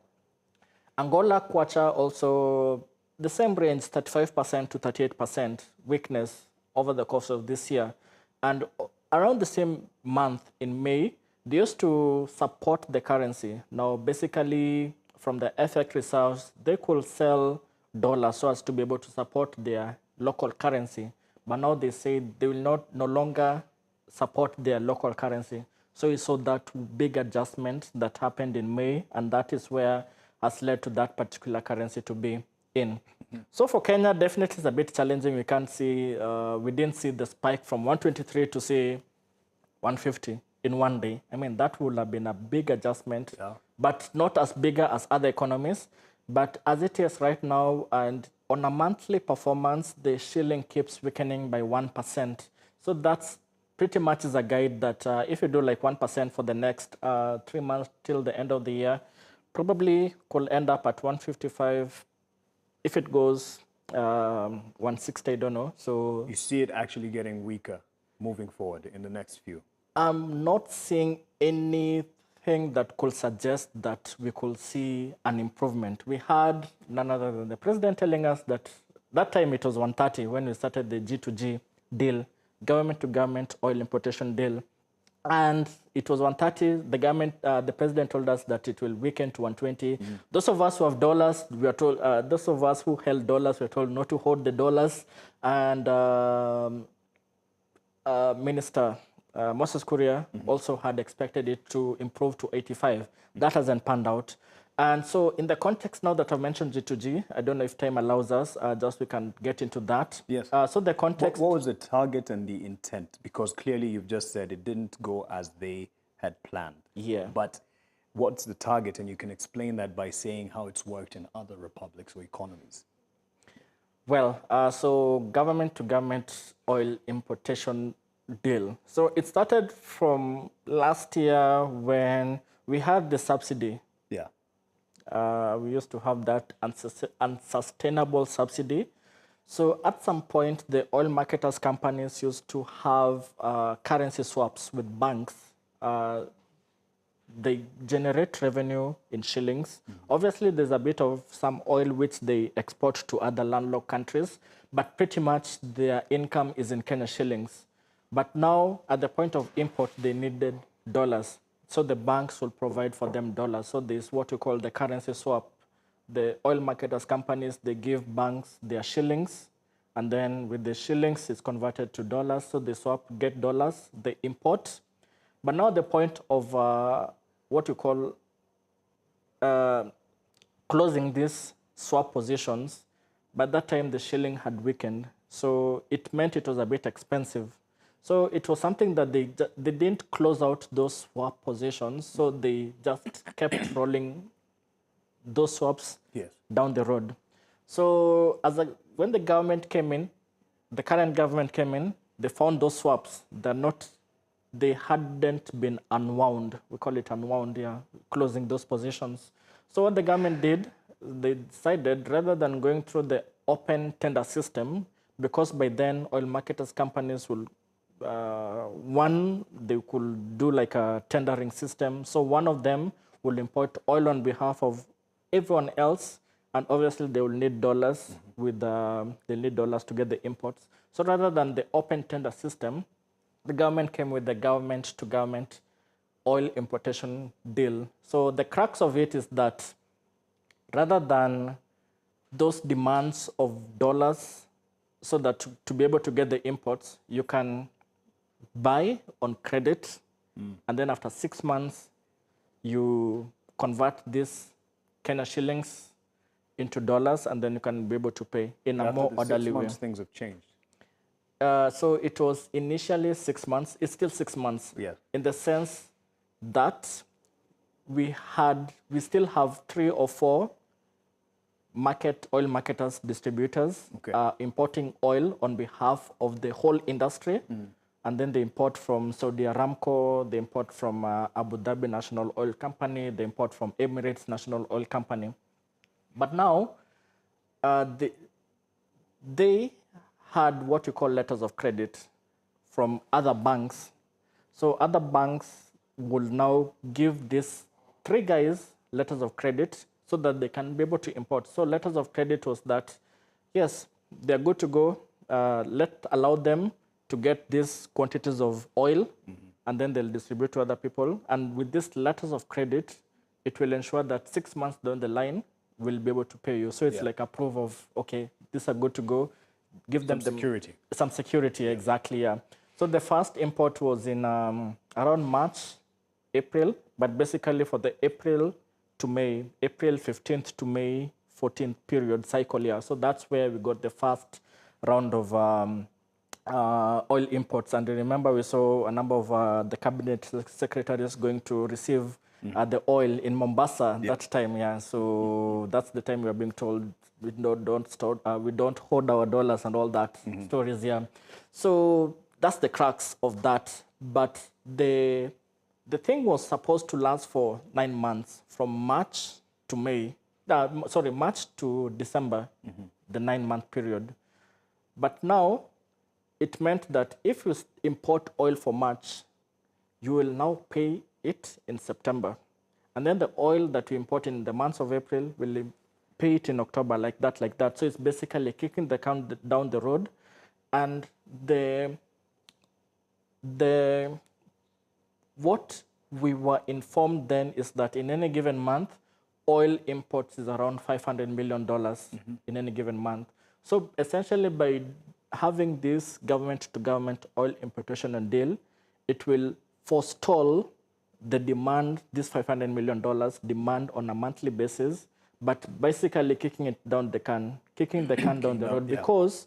Angola Kwacha also the same range, 35% to 38% weakness over the course of this year. And around the same month in May, they used to support the currency. Now, basically, from the FX reserves, they could sell dollars so as to be able to support their local currency. But now they say they will no longer support their local currency. So we saw that big adjustment that happened in May, and that is where has led to that particular currency to be in. So for Kenya, definitely it's a bit challenging. We can't see, we didn't see the spike from 123 to say 150 in one day. I mean, that would have been a big adjustment, but not as bigger as other economies. But as it is right now, and on a monthly performance, the shilling keeps weakening by 1%. So that's pretty much is a guide that if you do like 1% for the next 3 months till the end of the year, probably could end up at 155. If it goes 160, I don't know. So you see it actually getting weaker moving forward in the next few? I'm not seeing anything that could suggest that we could see an improvement. We had none other than the president telling us that that time it was 130 when we started the G2G deal, government to government oil importation deal. And it was 130. The government, the president told us that it will weaken to 120. Those of us who have dollars, we are told, those of us who held dollars, we are told not to hold the dollars. And Minister Moses Kuria also had expected it to improve to 85. That hasn't panned out. And so in the context now that I've mentioned G2G, I don't know if time allows us, just we can get into that. Yes. So the context... What was the target and the intent? Because clearly you've just said it didn't go as they had planned. Yeah. But what's the target? And you can explain that by saying how it's worked in other republics or economies. Well, so government to government oil importation deal. So it started from last year when we had the subsidy. Yeah. We used to have that unsustainable subsidy. So at some point, the oil marketers companies used to have currency swaps with banks. They generate revenue in shillings. Obviously, there's a bit of some oil which they export to other landlocked countries, but pretty much their income is in Kenyan shillings. But now, at the point of import, they needed dollars. So the banks will provide for them dollars. So there's what we call the currency swap. The oil marketers companies, they give banks their shillings, and then with the shillings, it's converted to dollars. So they swap, get dollars, they import. But now the point of what you call closing these swap positions. But that time the shilling had weakened, so it meant it was a bit expensive. So it was something that they didn't close out those swap positions, so they just kept rolling those swaps down the road. So when the government came in, the current government came in, they found those swaps. They hadn't been unwound. We call it unwound, yeah, closing those positions. So what the government did, they decided rather than going through the open tender system, because by then oil marketers companies will, they could do like a tendering system. So one of them will import oil on behalf of everyone else, and obviously they will need dollars they need dollars to get the imports. So rather than the open tender system, the government came with the government-to-government oil importation deal. So the crux of it is that rather than those demands of dollars, so that to be able to get the imports, you can buy on credit, and then after 6 months, you convert these Kenyan shillings into dollars, and then you can be able to pay in a more orderly way. After 6 months, things have changed. So it was initially 6 months. It's still 6 months, in the sense that we still have 3 or 4 oil marketers, distributors, importing oil on behalf of the whole industry. And then they import from Saudi Aramco, they import from Abu Dhabi National Oil Company, they import from Emirates National Oil Company. But now, they had what you call letters of credit from other banks. So other banks will now give these 3 guys letters of credit so that they can be able to import. So letters of credit was that, yes, they're good to go. Allow them to get these quantities of oil, and then they'll distribute to other people. And with these letters of credit, it will ensure that 6 months down the line, we'll be able to pay you. So it's like a proof of, okay, these are good to go. Give them security. Some security, exactly, yeah. So the first import was in around March, April, but basically for the April 15th to May 14th period cycle, yeah. So that's where we got the first round of oil imports. And remember, we saw a number of the cabinet secretaries going to receive the oil in Mombasa that time, yeah. So that's the time we are being told we don't hold our dollars and all that stories, yeah. So that's the crux of that. But the thing was supposed to last for 9 months, from March to March to December, the 9-month period. But now it meant that if you import oil for March, you will now pay it in September. And then the oil that you import in the months of April will pay it in October, like that. So it's basically kicking the can down the road. And what we were informed then is that in any given month, oil imports is around $500 million in any given month. So essentially, by having this government-to-government oil importation and deal, it will forestall the demand, this $500 million demand on a monthly basis, but basically kicking the can down the road, because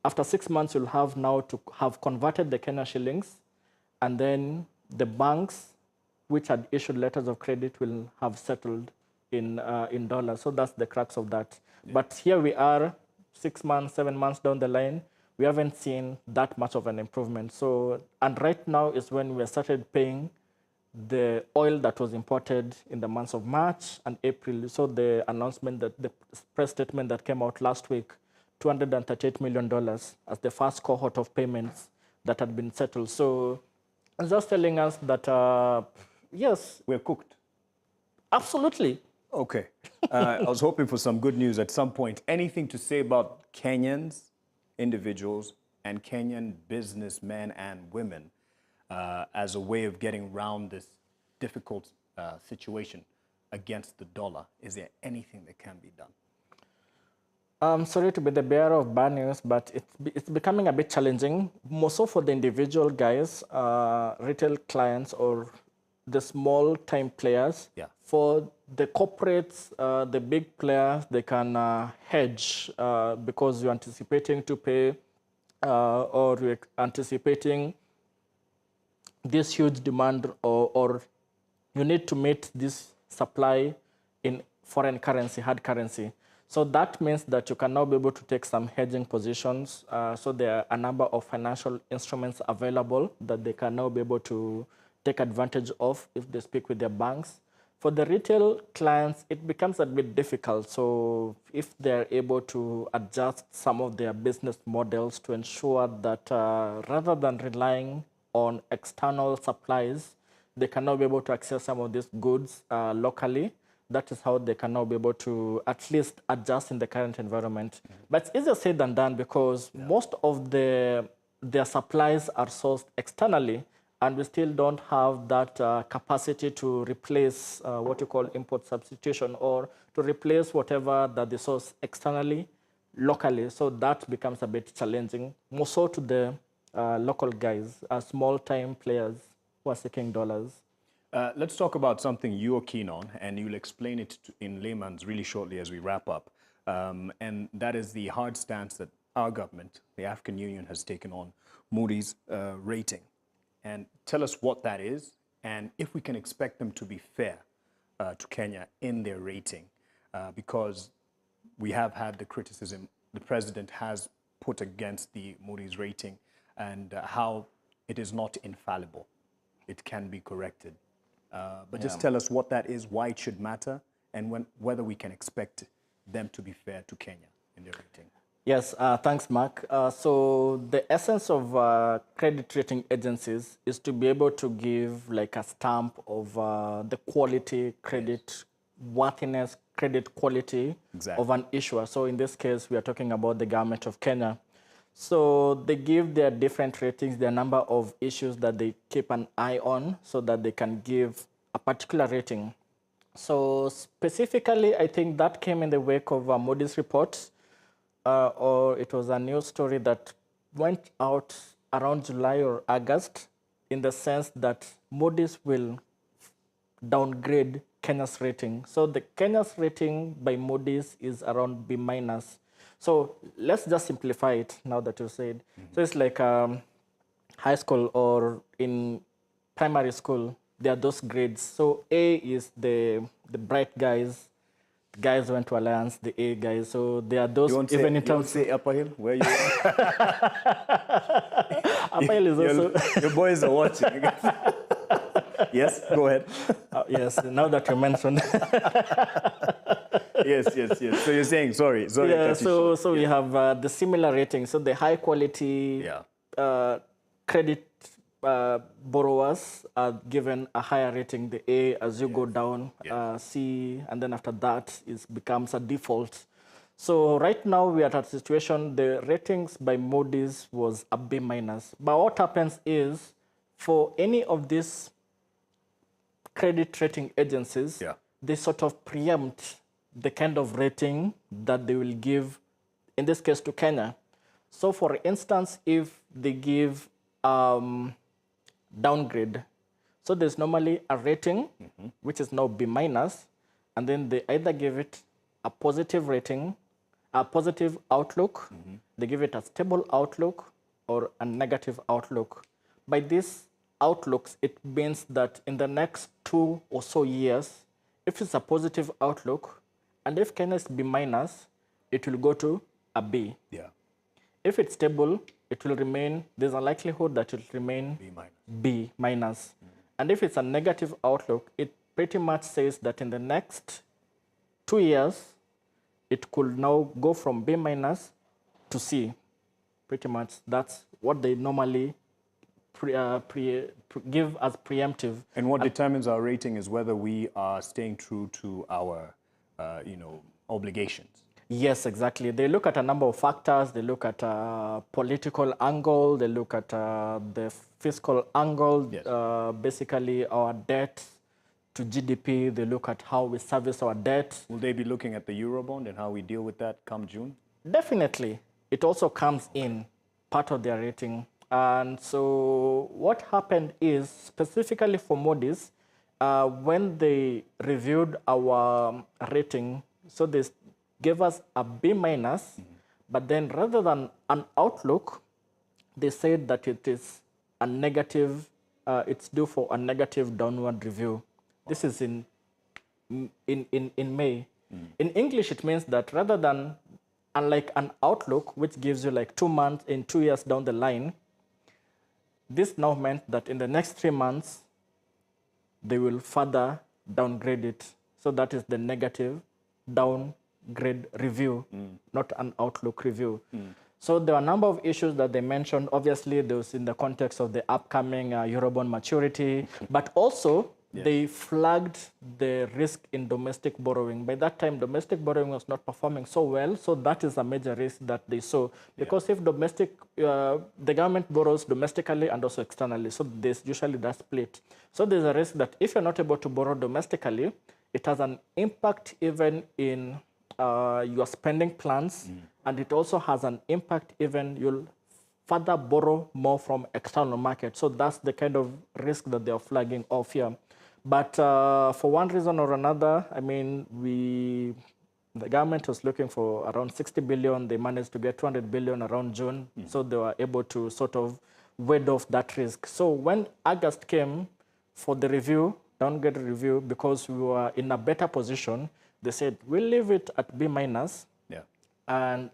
after 6 months, you'll have now to have converted the Kenyan shillings, and then the banks which had issued letters of credit will have settled in dollars. So that's the crux of that. But here we are, 6 months, 7 months down the line, we haven't seen that much of an improvement. So, and right now is when we started paying the oil that was imported in the months of March and April. So the announcement, that the press statement that came out last week, $238 million as the first cohort of payments that had been settled. So it's just telling us that, yes. We're cooked. Absolutely. Okay. I was hoping for some good news at some point. Anything to say about Kenyans, individuals, and Kenyan businessmen and women as a way of getting around this difficult situation against the dollar? Is there anything that can be done? I'm sorry to be the bearer of bad news, but it's becoming a bit challenging, more so for the individual guys, retail clients or the small-time players. Yeah. For the corporates, the big players, they can hedge because you're anticipating to pay or you're anticipating this huge demand or you need to meet this supply in foreign currency, hard currency. So that means that you can now be able to take some hedging positions. So there are a number of financial instruments available that they can now be able to take advantage of if they speak with their banks. For the retail clients, it becomes a bit difficult. So if they're able to adjust some of their business models to ensure that rather than relying on external supplies, they can now be able to access some of these goods locally. That is how they can now be able to at least adjust in the current environment. But it's easier said than done because most of their supplies are sourced externally, and we still don't have that capacity to replace what you call import substitution or to replace whatever that they source externally, locally. So that becomes a bit challenging, more so to the local guys, small-time players who are seeking dollars. Let's talk about something you're keen on, and you'll explain it in layman's really shortly as we wrap up. And that is the hard stance that our government, the African Union, has taken on Moody's rating. And tell us what that is, and if we can expect them to be fair to Kenya in their rating, because we have had the criticism the president has put against the Moody's rating and how it is not infallible. It can be corrected. But just tell us what that is, why it should matter, and whether we can expect them to be fair to Kenya in their rating. Yes, thanks, Mark. So the essence of credit rating agencies is to be able to give like a stamp of the quality, credit worthiness, credit quality of an issuer. So in this case, we are talking about the government of Kenya. So they give their different ratings, their number of issues that they keep an eye on so that they can give a particular rating. So specifically, I think that came in the wake of Moody's report, or it was a news story that went out around July or August, in the sense that Moody's will downgrade Kenya's rating. So the Kenya's rating by Moody's is around B minus. So let's just simplify it now that you said. So it's like high school or in primary school, there are those grades. So A is the bright guys. The guys went to Alliance, the A guys. So there are those even in terms. You won't say Upper Hill, where you are? Upper Hill is also. Your boys are watching. Yes, go ahead. Yes, now that you mentioned. Yes. So you're saying, sorry. Yeah, so we have the similar rating. So the high quality credit borrowers are given a higher rating, the A, as you go down, C, and then after that it becomes a default. So right now we are at a situation, the ratings by Moody's was a B minus. But what happens is, for any of these credit rating agencies, they sort of preempt the kind of rating that they will give, in this case, to Kenya. So for instance, if they give downgrade, so there's normally a rating, which is now B minus, and then they either give it a positive rating, a positive outlook, they give it a stable outlook, or a negative outlook. By these outlooks, it means that in the next 2 or so years, if it's a positive outlook, and if Kenya is B minus, it will go to a B. Yeah. If it's stable, it will remain, there's a likelihood that it will remain B minus. And if it's a negative outlook, it pretty much says that in the next 2 years, it could now go from B minus to C. Pretty much that's what they normally give as preemptive. And what determines our rating is whether we are staying true to our obligations. Yes, exactly. They look at a number of factors. They look at political angle. They look at the fiscal angle, basically our debt to GDP. They look at how we service our debt. Will they be looking at the Eurobond and how we deal with that come June? Definitely. It also comes in part of their rating. And so what happened is, specifically for Moody's, when they reviewed our rating, so they gave us a B minus, but then rather than an outlook, they said that it is a negative, it's due for a negative downward review. This is in May. In English, it means that rather than, unlike an outlook, which gives you like 2 months, in 2 years down the line, this now meant that in the next 3 months, they will further downgrade it. So that is the negative downgrade review, not an outlook review. So there are a number of issues that they mentioned. Obviously, those in the context of the upcoming Eurobond maturity, but also they flagged the risk in domestic borrowing. By that time, domestic borrowing was not performing so well, so that is a major risk that they saw. Because if domestic, the government borrows domestically and also externally, so there's usually that split. So there's a risk that if you're not able to borrow domestically, it has an impact even in your spending plans, and it also has an impact even you'll further borrow more from external market. So that's the kind of risk that they're flagging off here. But for one reason or another, I mean, the government was looking for around 60 billion. They managed to get 200 billion around June. So they were able to sort of ward off that risk. So when August came for the review, downgrade review, because we were in a better position, they said, we'll leave it at B minus. And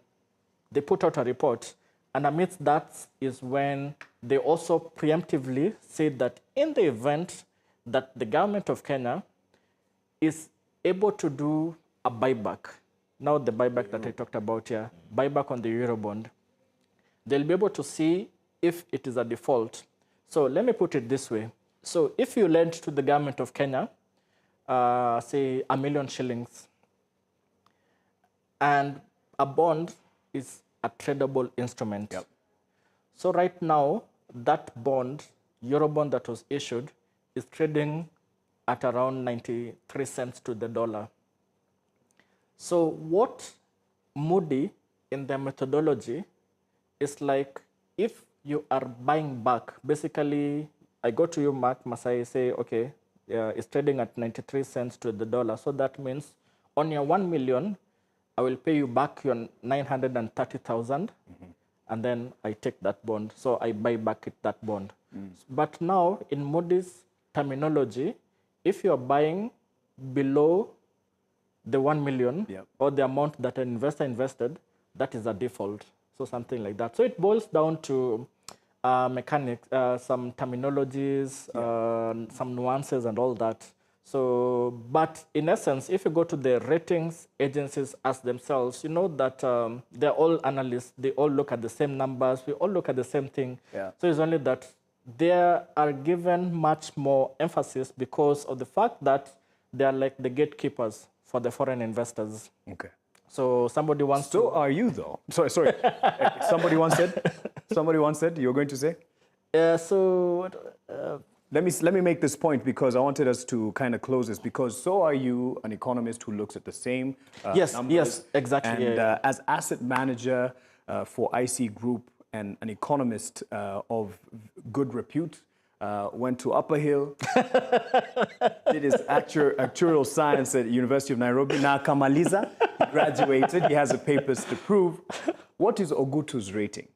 they put out a report. And amidst that is when they also preemptively said that in the event that the government of Kenya is able to do a buyback, now the buyback that I talked about here, buyback on the Eurobond, they'll be able to see if it is a default. So let me put it this way. So if you lend to the government of Kenya, say 1 million shillings, and a bond is a tradable instrument. So right now, that bond, Eurobond that was issued, is trading at around 93 cents to the dollar. So what Moody in their methodology is like, if you are buying back, basically, I go to you, Mark Masai, say, okay, it's trading at 93 cents to the dollar. So that means on your 1 million, I will pay you back your 930,000, and then I take that bond. So I buy back that bond. But now, in Moody's terminology, if you're buying below the 1 million or the amount that an investor invested, that is a default. So something like that. So it boils down to mechanics, some terminologies, some nuances and all that. So, but in essence, if you go to the ratings agencies as themselves, you know that they're all analysts. They all look at the same numbers. We all look at the same thing. So it's only that they are given much more emphasis because of the fact that they are like the gatekeepers for the foreign investors. So somebody wants to... So are you, though? Sorry. Somebody once said, you were going to say? Let me make this point because I wanted us to kind of close this, because so are you an economist who looks at the same numbers. Yes, exactly. And as asset manager for IC Group and an economist of good repute, went to Upper Hill, did his actuarial science at University of Nairobi. Now Kamaliza, he graduated, he has the papers to prove. What is Ogutu's rating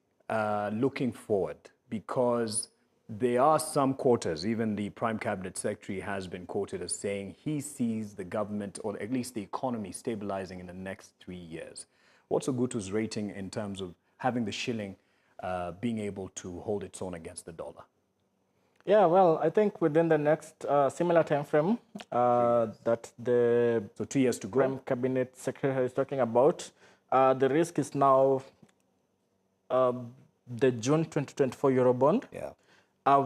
looking forward? Because there are some quarters, even the Prime Cabinet Secretary has been quoted as saying he sees the government, or at least the economy, stabilizing in the next 3 years. What's Ogutu's rating in terms of having the shilling being able to hold its own against the dollar? Yeah, well, I think within the next similar time frame that the 2 years to go. Prime Cabinet Secretary is talking about, the risk is now the June 2024 Eurobond.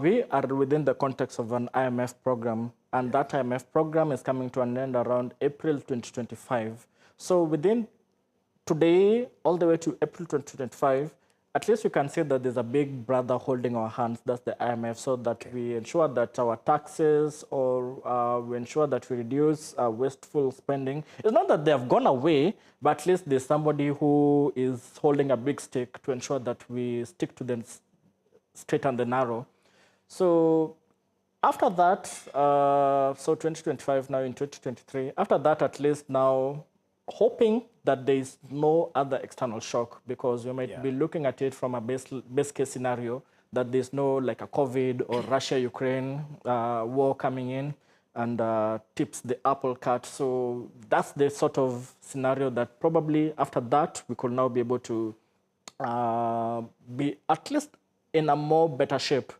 We are within the context of an IMF program, and that IMF program is coming to an end around April 2025. So within today, all the way to April 2025, at least you can say that there's a big brother holding our hands, that's the IMF, so that we ensure that our taxes, or we ensure that we reduce wasteful spending. It's not that they have gone away, but at least there's somebody who is holding a big stick to ensure that we stick to them straight and the narrow. So After that, so 2025 now in 2023, after that at least now, hoping that there is no other external shock, because we might be looking at it from a base case scenario that there's no like a COVID or Russia-Ukraine war coming in and tips the apple cart. So that's the sort of scenario that probably after that we could now be able to be at least in a more better shape,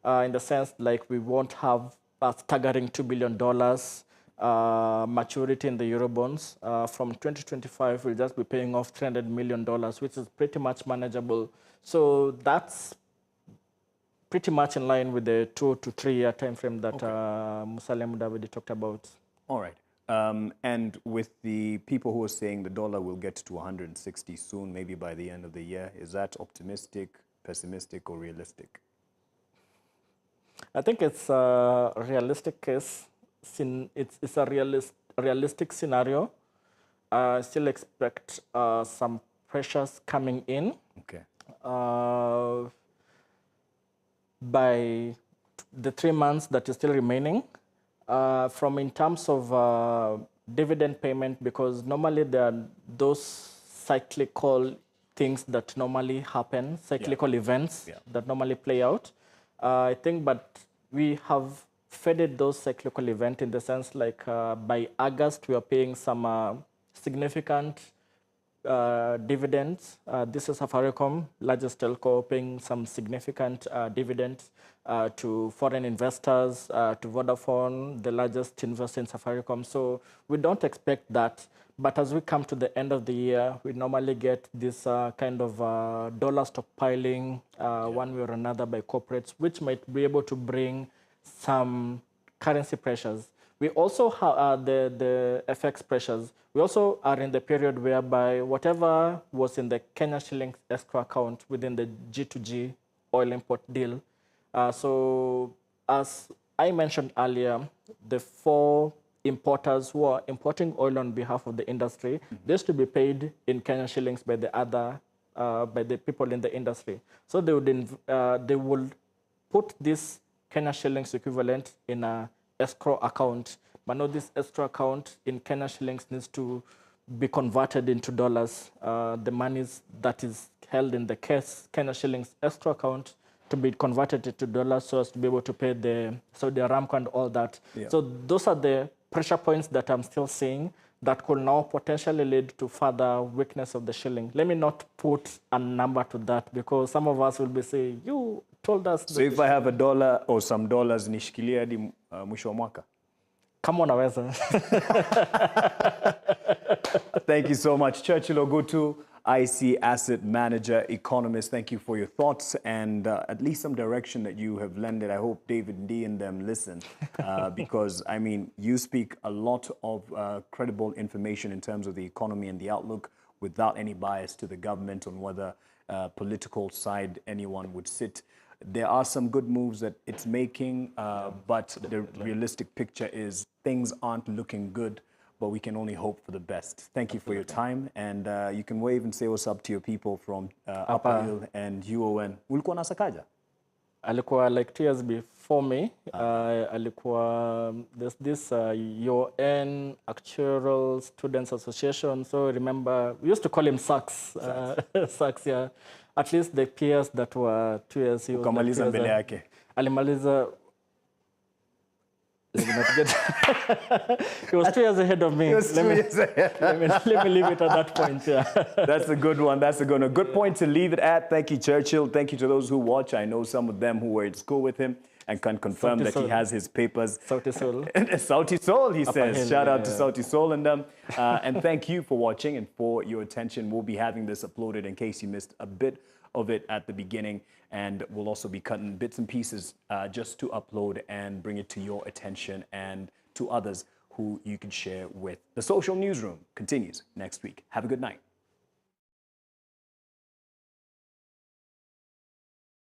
in the sense like we won't have a staggering $2 billion maturity in the Eurobonds. From 2025, we'll just be paying off $300 million, which is pretty much manageable. So that's pretty much in line with the 2 to 3 year time frame that Musalia Mudavadi talked about. All right. And with the people who are saying the dollar will get to 160 soon, maybe by the end of the year, is that optimistic, pessimistic, or realistic? I think it's a realistic case. It's a realistic scenario. I still expect some pressures coming in. Okay. By the 3 months that is still remaining. From in terms of dividend payment, because normally there are those cyclical things that normally happen, cyclical events that normally play out. I think, but we have faded those cyclical events in the sense like by August, we are paying some significant dividends. This is Safaricom, largest telco, paying some significant dividends to foreign investors, to Vodafone, the largest investor in Safaricom. So we don't expect that. But as we come to the end of the year, we normally get this kind of dollar stockpiling one way or another by corporates, which might be able to bring some currency pressures. We also have the FX pressures. We also are in the period whereby whatever was in the Kenyan Shilling escrow account within the G2G oil import deal. So as I mentioned earlier, the 4 importers who are importing oil on behalf of the industry, they used to be paid in Kenyan shillings by the people in the industry. So they would put this Kenyan shillings equivalent in a escrow account, but now this escrow account in Kenyan shillings needs to be converted into dollars. The money that is held in the Kenyan shillings escrow account to be converted into dollars so as to be able to pay the Saudi Aramco and all that. So those are the pressure points that I'm still seeing that could now potentially lead to further weakness of the shilling. Let me not put a number to that, because some of us will be saying, you told us. So if I have a dollar or some dollars, nishikilia hadi mwisho wa mwaka? Kama unaweza. Thank you so much, Churchill Ogutu, IC Asset Manager, Economist. Thank you for your thoughts and at least some direction that you have lended. I hope David D and them listen because, I mean, you speak a lot of credible information in terms of the economy and the outlook without any bias to the government on whether political side anyone would sit. There are some good moves that it's making, but the realistic picture is things aren't looking good, but we can only hope for the best. Thank you for your time, and you can wave and say what's up to your people from Upper Hill and UON. Ulikuwa na Sakaja? Alikuwa like 2 years before me. Alikuwa there's this UON Actuarial Students Association. So remember, we used to call him Saks. Saks, yeah. At least the peers that were 2 years. Ukamaliza mbele yake. Alimaliza. Let me not get. He was 2 years ahead of me. Let me leave it at that point. Yeah. That's a good one. That's a good point to leave it at. Thank you, Churchill. Thank you to those who watch. I know some of them who were at school with him and can confirm that he has his papers. Sauti Sol. Sauti Sol, he says. Hill, Shout out to Sauti Sol and them. And thank you for watching and for your attention. We'll be having this uploaded in case you missed a bit of it at the beginning. And we'll also be cutting bits and pieces just to upload and bring it to your attention and to others who you can share with. The Social Newsroom continues next week. Have a good night.